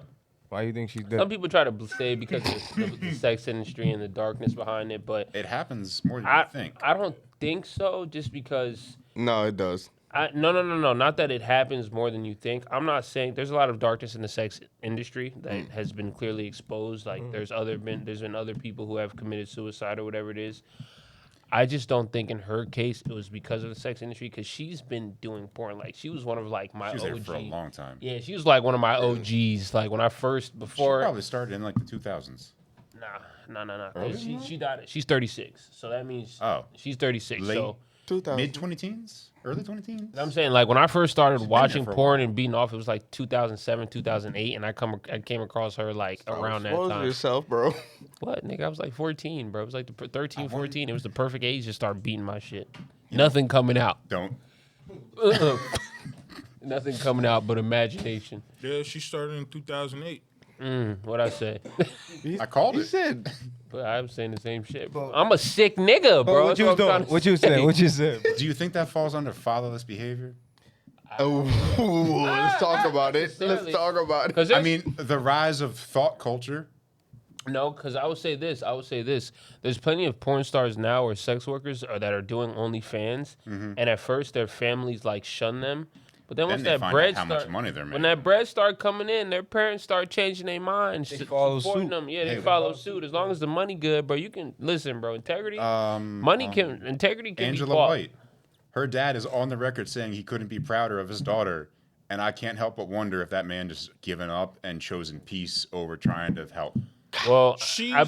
Why you think she did Some it? people try to say because of the sex industry and the darkness behind it, but It happens more than I you think. I don't think so. Just because No, it does. no. Not that it happens more than you think. I'm not saying there's a lot of darkness in the sex industry that has been clearly exposed. Like there's been other people who have committed suicide or whatever it is. I just don't think in her case it was because of the sex industry because she's been doing porn. Like she was one of like my She was OG. there for a long time. Yeah, she was like one of my OGs. Like when I first She before. probably started in like the 2000s. Nah. She died. She's 36, so that means she's 36. Late So 2000. Mid 2010s, early 2010s. I'm saying like when I first started been watching there for a porn while. and beating off, it was like 2007, 2008, and I came across her like around that Expose time. yourself, bro. What, nigga? I was like 14, bro. It was like the 13, 14. It was the perfect age to start beating my shit. Nothing coming out. Don't. Nothing coming out but imagination. Yeah, she started in 2008. What I say? I called He it. said, But I'm saying the same shit. Bro. I'm a sick nigga, bro. What That's you I'm doing? trying to What you say. saying? What you said? Do you think that falls under fatherless behavior? oh, let's talk about it. Let's necessarily. talk about it. Because I mean, the rise of thought culture. no, because I would say this. There's plenty of porn stars now or sex workers that are doing OnlyFans, and at first their families like shun them, but then once they that find bread out how much money they're when making. that bread start coming in, their parents start changing their minds. They follow supporting suit. them. Yeah, they follow suit. As long as the money good, bro, you can listen, bro. Integrity, integrity can Angela be bought. White. Her dad is on the record saying he couldn't be prouder of his daughter. And I can't help but wonder if that man just given up and chosen peace over trying to help. Well, She's I-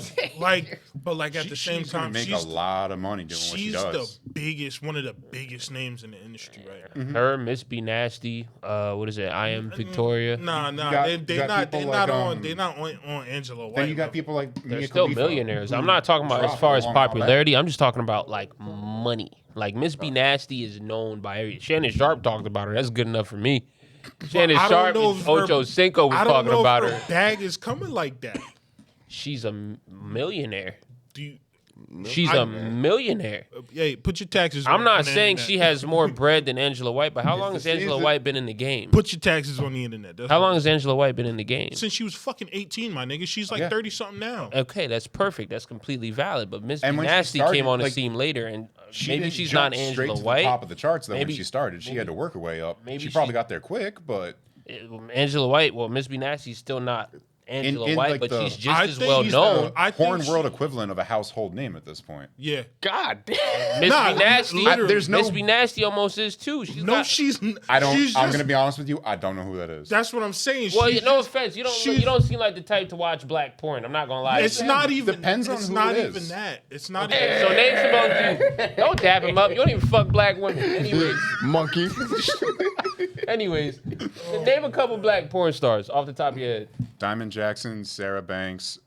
but like at the same She's gonna time, make a lot of money doing what she she's does. the biggest, one of the biggest names in the industry right now. her Miss Be Nasty. What is it? I am Victoria. Nah, got- they you got people like, they're not on Angela White. Then you got bro. people like They're Mia still Khalifa, millionaires. who I'm not talking about as dropped far as along all that. popularity. I'm just talking about like money. Like Miss Be Nasty is known by every. Shannon Sharp talked about her. That's good enough for me. Shannon I don't Sharp know and if her- Ocho Cinco was I don't talking know about if her. bag is coming like that. She's a millionaire. Do you, She's a millionaire. hey, put your taxes. I'm on not the saying internet. she has more bread than Angela White, but how long has Angela White been in the game? Put your taxes on the internet. That's How what- long has Angela White been in the game? Since she was fucking 18, my nigga. She's like Yeah. 30 something now. Okay, that's perfect. That's completely valid. But Miss Be And when she Nasty started, came on the like, scene later, and She maybe didn't she's jump not straight Angela to the White. top of the charts though. Maybe- When she started, she had to work her way up. maybe She she- probably got there quick, but Angela White, well, Miss Be Nasty's still not Angela in, White, like, but the- she's just I as think well she's known. the- I think porn she- world equivalent of a household name at this point. Yeah. God damn. Miss Nah, Be Nasty, literally. There's no- Miss Be Nasty almost is too. She's No, not, she's. I don't. She's I'm just- gonna be honest with you. I don't know who that is. That's what I'm saying. Well, She's no just- offense, you she's- don't seem like the type to watch black porn. I'm not gonna lie. It's not even. Depends on it's who not it even is. that. It's not. Okay, even, so name some OGs. Don't dap him up. You don't even fuck black women. Monkey. Anyways, name a couple black porn stars off the top of your head. Diamond Jackson, Sarah Banks,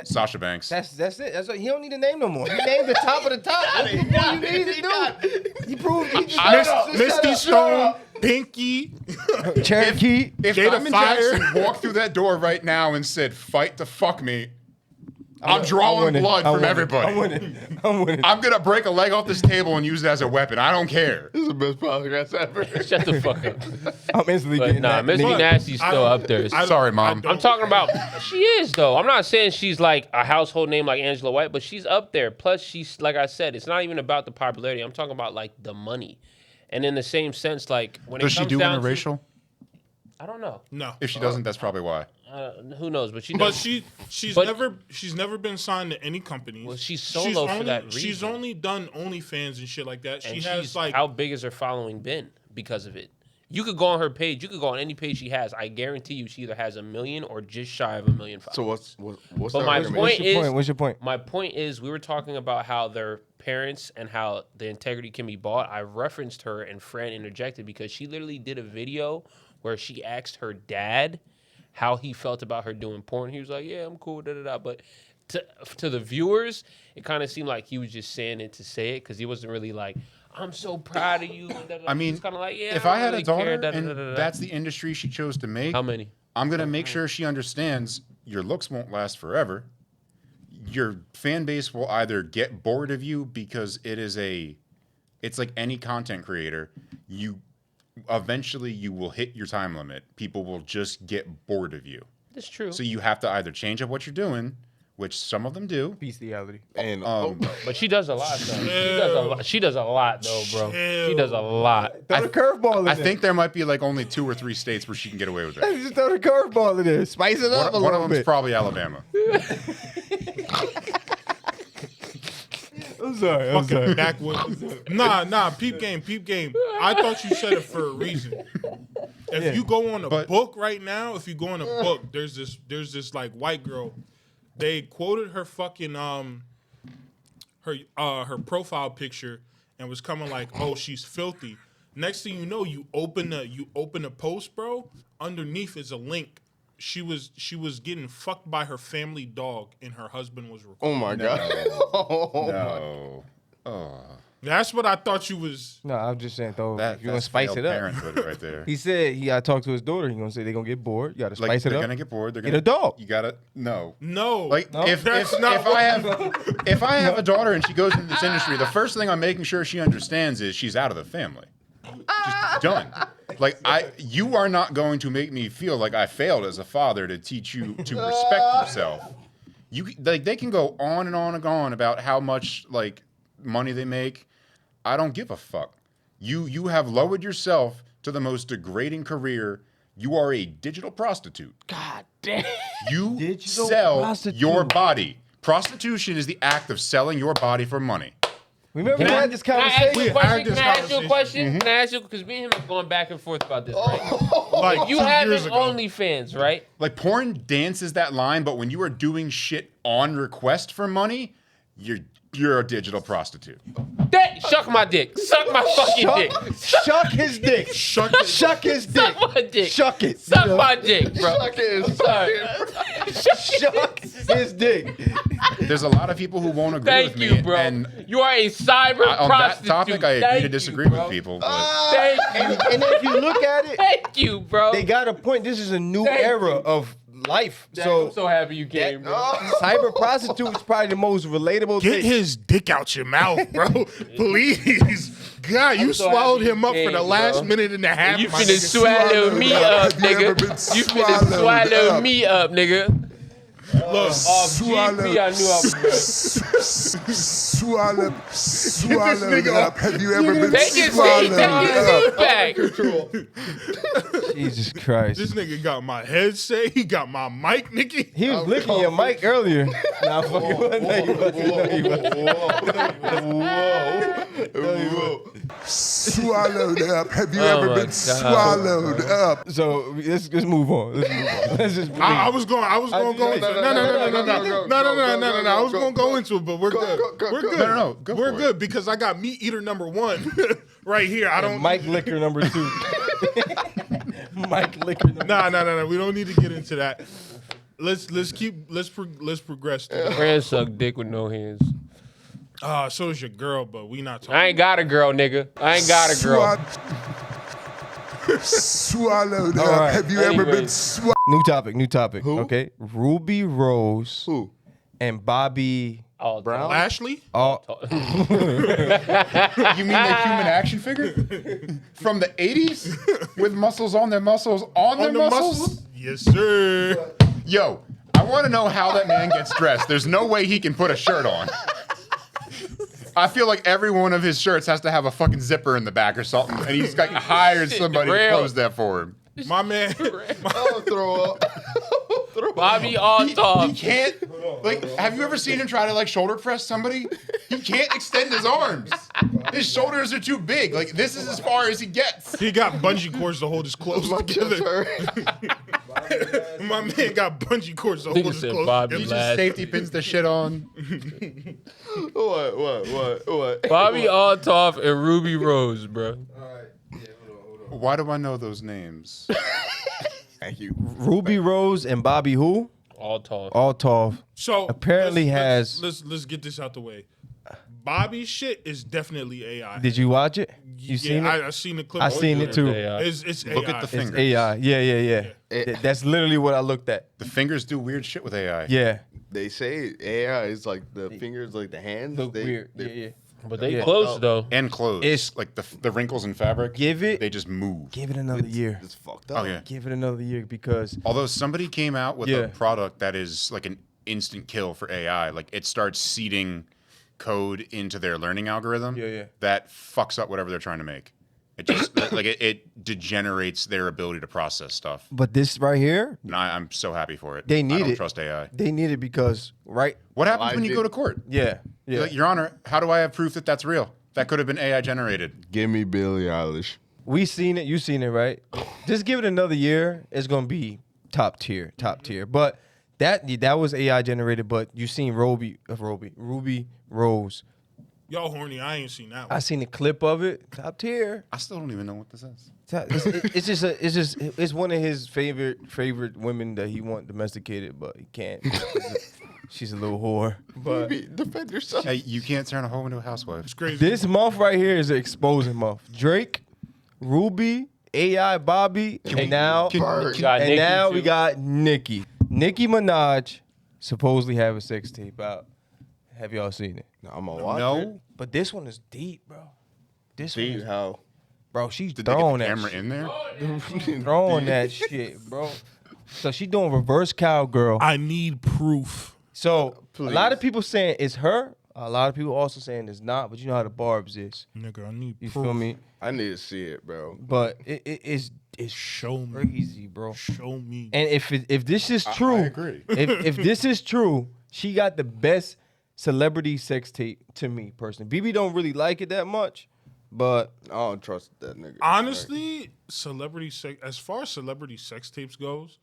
Sasha Banks. That's it. That's what, he don't need to name no more. He named the top of the top. What you need to do? He proved he just Misty Stone, Pinky. Cherokee. If Jada Diamond Fire. Jackson walked through that door right now and said, "Fight to fuck me," I'm I'm drawing winning. blood I'm from winning. everybody. I'm winning. I'm winning. I'm gonna break a leg off this table and use it as a weapon. I don't care. This is the best podcast ever. Shut the fuck up. I'm instantly But getting nah, that. Miss Be nigga. Nasty's I still don't- up there. I- Sorry, Mom. I don't- I'm talking about she is though. I'm not saying she's like a household name like Angela White, but she's up there. Plus, she's like I said, it's not even about the popularity. I'm talking about like the money, and in the same sense, like when Does it she comes do down interracial? to, I don't know. No. If she doesn't, that's probably why. Who knows? But But she's never been signed to any companies. Well, she's solo for that reason. She's only done OnlyFans and shit like that. And she has like how big has her following been because of it? You could go on her page. You could go on any page she has. I guarantee you, she either has 1 million or just shy of 1 million followers. So what's But the my argument? point What's your point? My point is, we were talking about how their parents and how the integrity can be bought. I referenced her, and Fran interjected because she literally did a video where she asked her dad how he felt about her doing porn. He was like, "Yeah, I'm cool." But to the viewers, it kind of seemed like he was just saying it to say it because he wasn't really like, "I'm so proud of you." I mean, it's kind of like, yeah. if I had a daughter and that's the industry she chose to make, how many? I'm gonna make sure she understands your looks won't last forever. Your fan base will either get bored of you because it's like any content creator. Eventually you will hit your time limit. People will just get bored of you. That's true. So you have to either change up what you're doing, which some of them do. Bestiality. And but she does a lot, though. She does a lot, though, bro. She does a lot. Throw the curveball in I there. think there might be like only 2 or 3 states where she can get away with it. Just throw the curveball in there. Spice it up a One little of them's bit. probably Alabama. I'm sorry. fucking backwoods. Nah, peep game. I thought you said it for a reason. If you go on a book right now, there's this like white girl. They quoted her fucking her profile picture and was coming like, "Oh, she's filthy." Next thing you know, you open a post, bro. Underneath is a link. She was getting fucked by her family dog, and her husband was recording. oh my god. No. Oh. That's what I thought you was. No, I'm just saying though. That, If you want to spice it up. parenthood right there. He said he got to talk to his daughter. He gonna say they're gonna get bored. You got to Like, spice it they're up. gonna get bored. They're Get gonna a dog. You gotta no. Like if I have a daughter and she goes into this industry, the first thing I'm making sure she understands is she's out of the family. Just done. Like you are not going to make me feel like I failed as a father to teach you to respect yourself. They can go on and on and on about how much like money they make. I don't give a fuck. You have lowered yourself to the most degrading career. You are a digital prostitute. God damn. You Digital sell prostitute. your body. Prostitution is the act of selling your body for money. Remember we had this Can I ask you conversation? a question? Can I ask you a question? Can I ask you, because me and him are going back and forth about this, right? Like You 2 have years an ago. OnlyFans, right? Like porn dances that line, but when you are doing shit on request for money, you're a digital prostitute. Shuck my dick. Suck my fucking dick. Shuck his dick. Shuck his dick. Suck my dick. Shuck it. Suck my dick, bro. Shuck his dick. There's a lot of people who won't agree Thank with you, me. bro. And you are a cyber on that prostitute. topic, I agree Thank to you, disagree bro. with people. But Thank you. And if you look at it, Thank you, bro. they got a point. This is a new Thank era you. of life. I'm so happy you came, bro. Cyber prostitute is probably the most relatable Get thing. his dick out your mouth, bro. Please. God, you so swallowed happy him you up for the came, last bro. minute and a half. You my finna nigga. swallow me up, Have you ever been nigga. You finna swallowed swallow up? me up, nigga. Look, off Swallow. GP, I knew I was good. Swallowed up. Have you ever been Take your swallowed seat. Take up? your seat back. Jesus Christ. This nigga got my headset. He got my mic, Nicky. He was licking your mic earlier. Nah, I'm fucking with Swallowed up. Have you Oh ever my been God. swallowed up? So let's move on. Let's just I was going to go into it. No. I was going to go into it, but we're good. We're good. No, go We're for it. good because I got meat eater number 1 right here. I don't. Mike Liquor number 2. Mike Liquor number No. We don't need to get into that. Let's progress. Fran suck dick with no hands. So is your girl, but we not talking. I ain't got a girl, nigga. I ain't got a girl. Swallowed All up. right. Have you ever been Anyways. swallowed? New topic. Who? Okay. Ruby Rose Who? and Bobby. Oh, Brown? Ashley? Oh, you mean the human action figure from the 80s with muscles on their muscles on their muscles? Yes, sir. Yo, I want to know how that man gets dressed. There's no way he can put a shirt on. I feel like every one of his shirts has to have a fucking zipper in the back or something, and he's like hired somebody to Real. close that for him. My man. I'll throw up. Bobby all He talk. can't, like, have you ever seen him try to, like, shoulder press somebody? He can't extend his arms. His shoulders are too big. Like, this is as far as he gets. He got bungee cords to hold his clothes together. My man got bungee cords to hold Nigga his said clothes Bobby He together. just safety pins the shit on. What? Bobby Altoff and Ruby Rose, bro. Why do I know those names? Thank you. Ruby Rose and Bobby who? Altoff. Altov. So Apparently let's get this out the way. Bobby's shit is definitely AI. Did you watch it? You seen it? I seen the clip. I seen it too. Yeah. It's AI. Look at the It's fingers. AI. Yeah. That's literally what I looked at. The fingers do weird shit with AI. Yeah. They say AI is like the fingers, like the hands. Look they, weird. they- Yeah. But they Yeah. close though. And clothes. It's- like the wrinkles in fabric. Give it- They just move. Give it another year. It's fucked up. Oh, yeah. Give it another year because Although somebody came out with Yeah. a product that is like an instant kill for AI. Like, it starts seeding code into their learning algorithm. Yeah. That fucks up whatever they're trying to make. It just like it degenerates their ability to process stuff. But this right here, And I'm so happy for it. They I need don't it. trust AI. they need it because What happens I when you did- go to court? Yeah. You're like, Your Honor, how do I have proof that that's real? That could have been AI generated. Give me Billie Eilish. We seen it. You seen it, right? Just give it another year. It's gonna be top tier. But that was AI generated. But you seen Ruby Rose. Y'all horny. I ain't seen that I one. seen the clip of it. Top tier. I still don't even know what this is. It's one of his favorite women that he want domesticated, but he can't. She's a little whore. But Defend yourself. Hey, you can't turn a hoe into a housewife. It's crazy. this month right here is an exposing month. Drake, Ruby, AI, Bobby, and now got Nicki, we too. got Nicki. Nicki Minaj supposedly have a sex tape out. Have y'all seen it? I'm gonna watch it. No. But this one is deep, bro. This See one is, how? bro. She's Did they get throwing the that camera shit. in there? Throwing that shit, bro. So she doing reverse cowgirl. I need proof. So Please. a lot of people saying it's her. A lot of people also saying it's not. But you know how the Barbs is. Nigga, I need You proof. feel me? I need to see it, bro. But it's Show me. crazy, bro. Show me. And if this is true, agree. if this is true, she got the best celebrity sex tape to me personally. BB don't really like it that much, but I don't trust that nigga. Honestly, as far as celebrity sex tapes goes,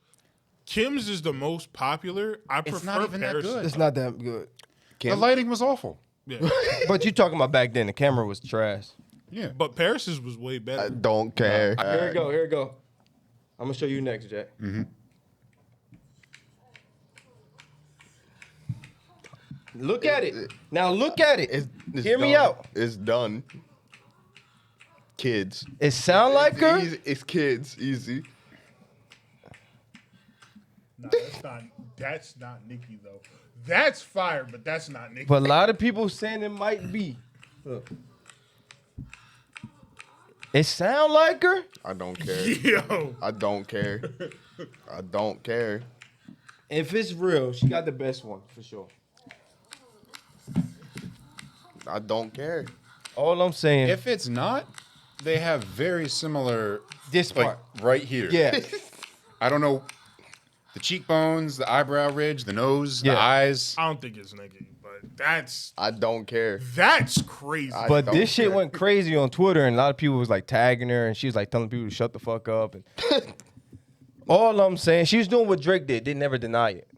Kim's is the most popular. I prefer not even that Paris. good. it's not that good. The lighting was awful. Yeah. But you talking about back then? The camera was trash. Yeah. But Paris's was way I better. don't care. Here we go. Here we go. I'm gonna show you next, Jack. Look at it. Now look at it. It's Hear me done. out. It's done. Kids. It sound like her, It's kids. Easy. Nah, that's not Nicki though. That's fire, but that's not Nicki. but a lot of people saying it might be. Look. It sound like her. I don't care. Yo. I don't care. I don't care. If it's real, she got the best one for sure. I don't care. All I'm saying, If it's not, they have very similar, this like, part, right here. yeah, I don't know. The cheekbones, the eyebrow ridge, the nose, the Yeah. eyes. I don't think it's Nicki, but that's I don't care. crazy. but don't this shit care. went crazy on Twitter, and a lot of people was like tagging her, and she was like telling people to shut the fuck up. And all I'm saying, she was doing what Drake did. They never deny it.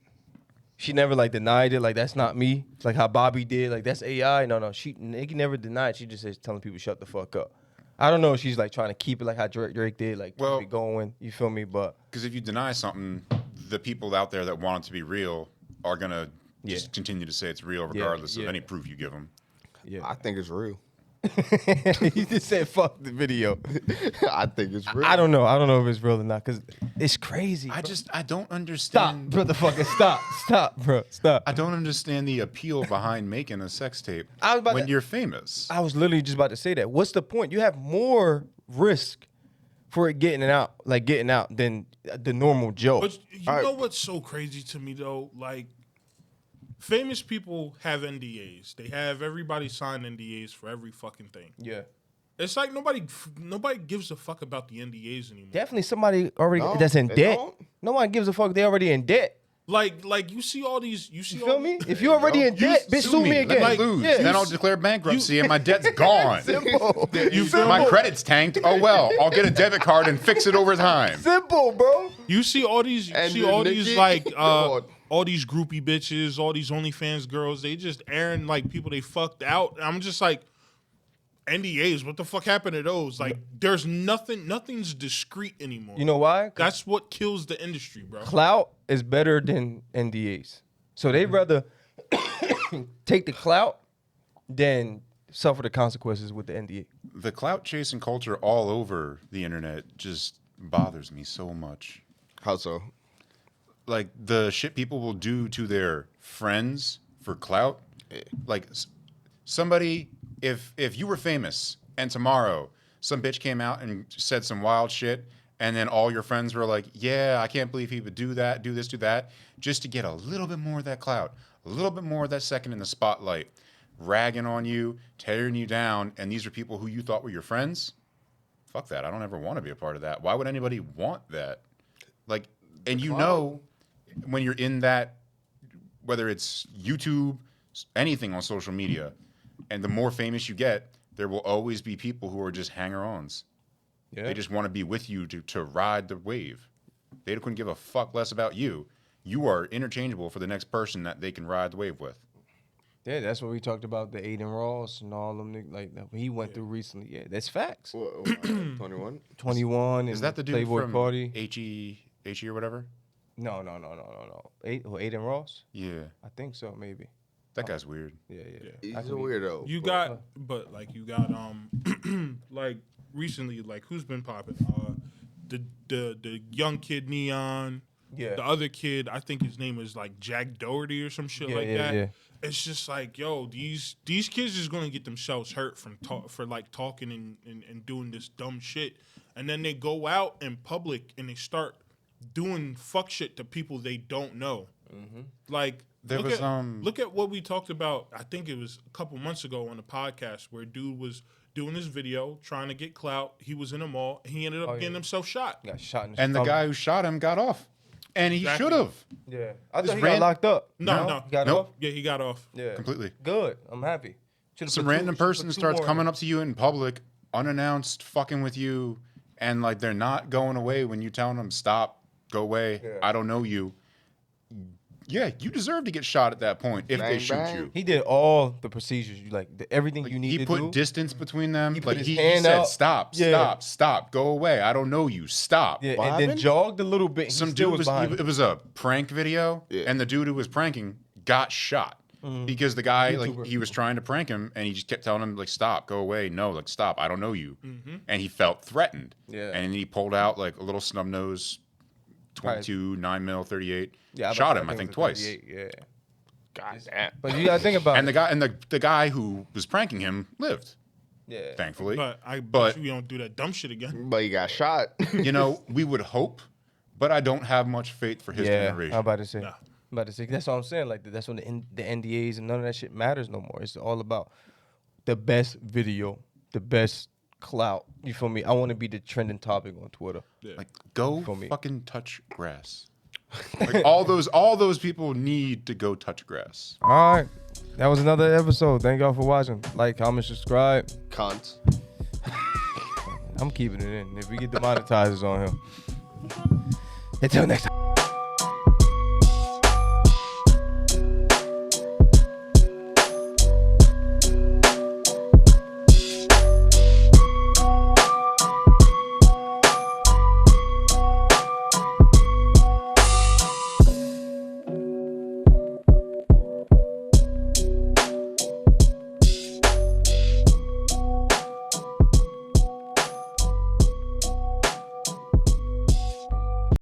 She never like denied it. Like that's not me. Like how Bobby did. Like that's AI. No. Nicki never denied. She just says telling people shut the fuck up. I don't know if she's like trying to keep it like how Drake did. Like Well- keep it going. You feel me? But Because if you deny something, the people out there that want it to be real are going to just continue to say it's real regardless yeah. of any proof you give them. yeah, I think it's real. he just said fuck the video. I think it's real. I don't know. I don't know if it's real or not because it's crazy. I don't stop, understand. motherfucker. Stop, bro. Stop. I don't understand the appeal behind making a sex tape I was about when to- you're famous. I was literally just about to say that. What's the point? You have more risk for it getting out than the normal joke. But you know what's so crazy to me though? Like, famous people have NDAs. They have everybody sign NDAs for every fucking thing. Yeah. It's like nobody gives a fuck about the NDAs anymore. Definitely somebody already No, that's in they debt. don't. No one gives a fuck. They already in debt. Like you see all these. You see You feel all me? If you already in debt, bitch, sue me again. Let me lose. Yeah. Then I'll declare bankruptcy and my debt's gone. Simple. You feel My me? credit's tanked. Oh well, I'll get a debit card and fix it over time. Simple, bro. You see all these. You And see then all these Nicki- like God. all these groupie bitches, all these OnlyFans girls. They just airing like people they fucked out. I'm just like. NDAs, what the fuck happened to those? Like, there's nothing's discreet anymore. You know why? That's what kills the industry, bro. Clout is better than NDAs. So they'd rather take the clout than suffer the consequences with the NDA. The clout chasing culture all over the internet just bothers me so much. How so? Like the shit people will do to their friends for clout. Like somebody, if you were famous and tomorrow some bitch came out and said some wild shit, and then all your friends were like, yeah, I can't believe he would do that, do this, do that, just to get a little bit more of that clout, a little bit more of that second in the spotlight, ragging on you, tearing you down, and these are people who you thought were your friends? Fuck that. I don't ever want to be a part of that. Why would anybody want that? Like, and you know, when you're in that, whether it's YouTube, anything on social media, and the more famous you get, there will always be people who are just hanger-ons. Yeah. They just want to be with you to ride the wave. They couldn't give a fuck less about you. You are interchangeable for the next person that they can ride the wave with. Yeah, that's what we talked about, the Aiden Ross and all them niggas, like that he went through recently. Yeah, that's facts. 21? 21 Is and that the dude Playboy from Party. HE or whatever? No. Aiden Ross? Yeah. I think so, maybe. That guy's weird. Yeah. He's I a could be- weirdo. You got, but like you got, like recently, like who's been popping? The young kid Neon. Yeah. The other kid, I think his name is like Jack Doherty or some shit like that. Yeah. It's just like, yo, these kids is gonna get themselves hurt from talking and doing this dumb shit, and then they go out in public and they start doing fuck shit to people they don't know. Like look at what we talked about. I think it was a couple months ago on the podcast where dude was doing this video trying to get clout. He was in a mall. He ended up getting himself shot. Got shot in his And the stomach. guy who shot him got off. And he Exactly. should have. Yeah. I This thought he got ran- locked up. No. He got Nope. off? Yeah, he got off. Yeah. Completely. Good. I'm happy. Should've Some put two- random should've person put two starts more coming in. up to you in public, unannounced, fucking with you, and like they're not going away when you telling them stop, go away, Yeah. I don't know you. Yeah, you deserve to get shot at that point if they Bang, shoot bang. you. He did all the procedures, everything you need He to put do. distance between them. He put Like his he hand said, out. stop, Yeah. stop, go away. I don't know you. Stop. Yeah, What and then happened? jogged a little bit. Some he still dude was was behind it him. was a prank video, Yeah. and the dude who was pranking got shot because the guy like he was trying to prank him, and he just kept telling him like stop, go away, no, like stop, I don't know you, and he felt threatened. Yeah. and he pulled out like a little snub nose, 22 9mm 38. Yeah, shot him I it think was a twice. 38, Yeah. God damn. But you gotta think about And it. the guy who was pranking him lived, Yeah. thankfully. But I But- bet you don't do that dumb shit again. But he got shot. You know, we would hope, but I don't have much faith for his Yeah, generation. I'm about to say. Nah. I'm about to say. That's what I'm saying. Like that's when the NDAs and none of that shit matters no more. It's all about the best video, the best clout. You feel me? I want to be the trending topic on Twitter. Like, go For me. fucking touch grass. Like all those people need to go touch grass. All right, that was another episode. Thank y'all for watching. Like, comment, subscribe. Cunts. I'm keeping it in. If we get demonetized, it's on him. Until next time.